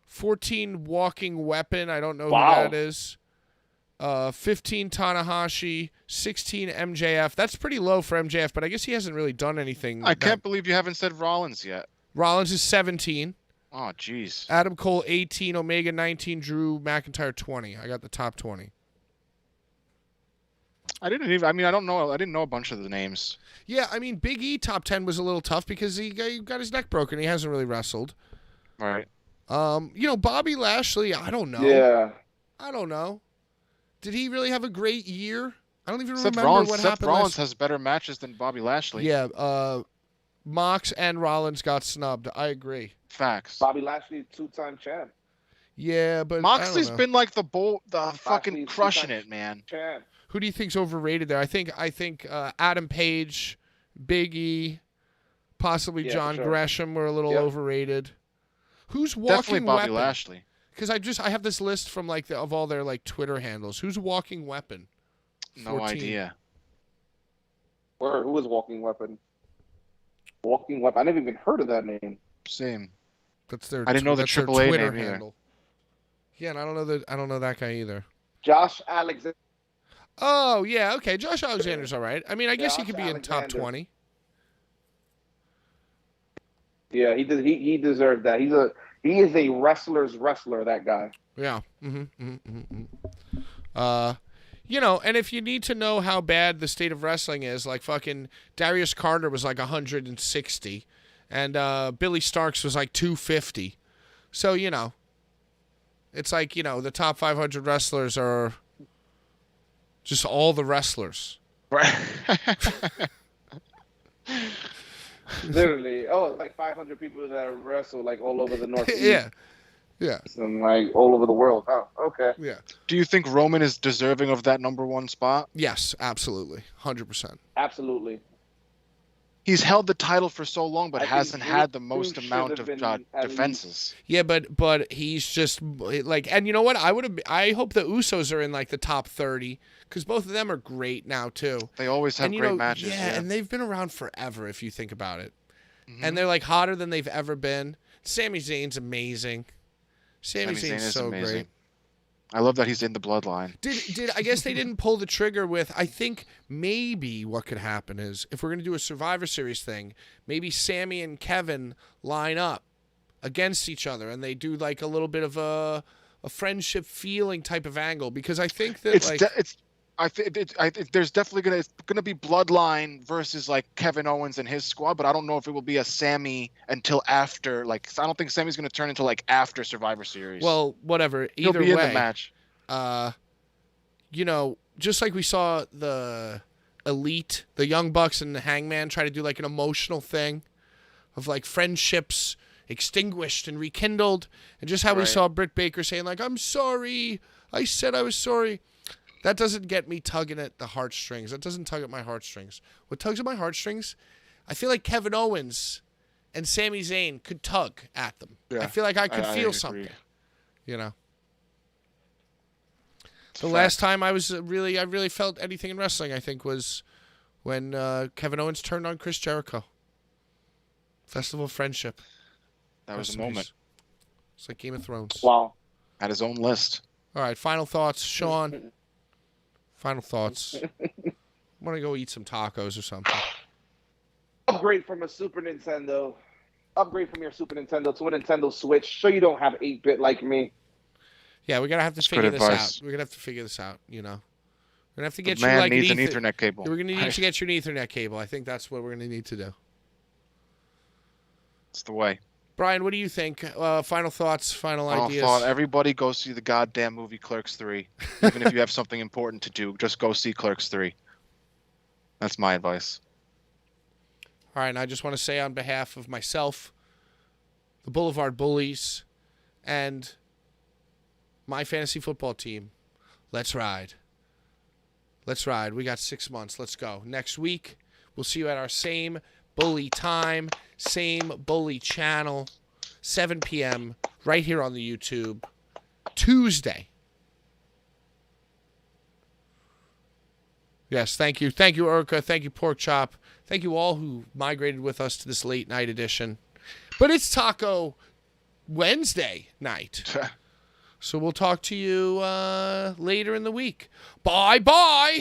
14 Walking Weapon. I don't know who that is. 15 Tanahashi, 16 MJF. That's pretty low for MJF, but I guess he hasn't really done anything. I can't believe you haven't said Rollins yet. Rollins is 17. Oh, jeez. Adam Cole 18, Omega 19, Drew McIntyre 20. I got the top 20. I don't know. I didn't know a bunch of the names. Yeah, I mean, Big E top 10 was a little tough because he got his neck broken. He hasn't really wrestled. All right. Bobby Lashley, I don't know. Yeah. I don't know. Did he really have a great year? I don't even Seth remember what Seth happened. Rollins has better matches than Bobby Lashley. Yeah, Mox and Rollins got snubbed. I agree. Facts. Bobby Lashley, 2-time champ. Yeah, but Moxley's I don't know. been like the fucking Moxley's crushing two-time it, man. Champ. Who do you think's overrated there? I think Adam Page, Big E, possibly Yeah, John for sure. Gresham were a little Yep. overrated. Who's Walking Definitely Bobby Weapon? Lashley. Because I have this list from of all their Twitter handles. Who's Walking Weapon? No 14. idea. Who was Walking Weapon? Walking Weapon. I never even heard of that name. Same. That's their. I didn't know the that's their AAA Twitter name either. handle. Yeah, and I don't know that guy either. Josh Alexander. Oh yeah, okay. Josh Alexander's all right. I mean, I guess he Josh could be in top Alexander. 20. Yeah, he deserved that. He is a wrestler's wrestler. That guy. Yeah. And if you need to know how bad the state of wrestling is, fucking Darius Carter was 160, and Billy Starks was 250. So it's the top 500 wrestlers are just all the wrestlers. Right. Literally, like 500 people that wrestle all over the Northeast. Yeah. And all over the world. Oh, okay. Yeah. Do you think Roman is deserving of that number 1 spot? Yes, absolutely. 100%. Absolutely. He's held the title for so long, but I hasn't think had the Drew most should amount have of been at defenses. Yeah, but he's just and you know what? I hope the Usos are in the top 30 because both of them are great now too. They always have great matches. Yeah, and they've been around forever if you think about it. Mhm. And they're hotter than they've ever been. Sami Zayn's amazing. Sami Zayn's so amazing. great. I love that he's in the bloodline. Did I guess they didn't pull the trigger with, I think maybe what could happen is if we're going to do a Survivor Series thing, maybe Sammy and Kevin line up against each other and they do like a little bit of a friendship feeling type of angle, because I think that there's definitely gonna be bloodline versus like Kevin Owens and his squad, but I don't know if it will be a Sammy until after. Like, I don't think Sammy's gonna turn until like after Survivor Series. Well, whatever. He'll Either be way, in the match. Just like we saw the Elite, the Young Bucks and the Hangman try to do like an emotional thing of like friendships extinguished and rekindled, and just how we saw Britt Baker saying like, "I'm sorry, I said I was sorry." That doesn't get me tugging at the heartstrings. That doesn't tug at my heartstrings. What tugs at my heartstrings, I feel like Kevin Owens and Sami Zayn could tug at them. Yeah, I feel like I could feel something. You know. The last time I really felt anything in wrestling, I think, was when Kevin Owens turned on Chris Jericho. Festival of Friendship. That was a moment. It's like Game of Thrones. Wow. Had his own list. All right, final thoughts, Sean. Final thoughts. I want to go eat some tacos or something. Upgrade from a Super Nintendo. Upgrade from your Super Nintendo to a Nintendo Switch, so you don't have 8-bit like me. Yeah, we're gonna have to figure this out. We're gonna have to figure this out. You know, we're gonna have to get you like needs an Ethernet cable. We're gonna need to get you an Ethernet cable. I think that's what we're gonna need to do. It's the way. Brian, what do you think? Final thoughts, final ideas? Everybody go see the goddamn movie Clerks 3. Even if you have something important to do, just go see Clerks 3. That's my advice. All right, and I just want to say on behalf of myself, the Blvd Bullies, and my fantasy football team, let's ride. Let's ride. We got 6 months. Let's go. Next week, we'll see you at our same bully time, same bully channel, 7 p.m. right here on the YouTube, Tuesday. Yes, thank you. Thank you, Erica. Thank you, Pork Chop. Thank you all who migrated with us to this late night edition. But it's Taco Wednesday night. So we'll talk to you later in the week. Bye-bye.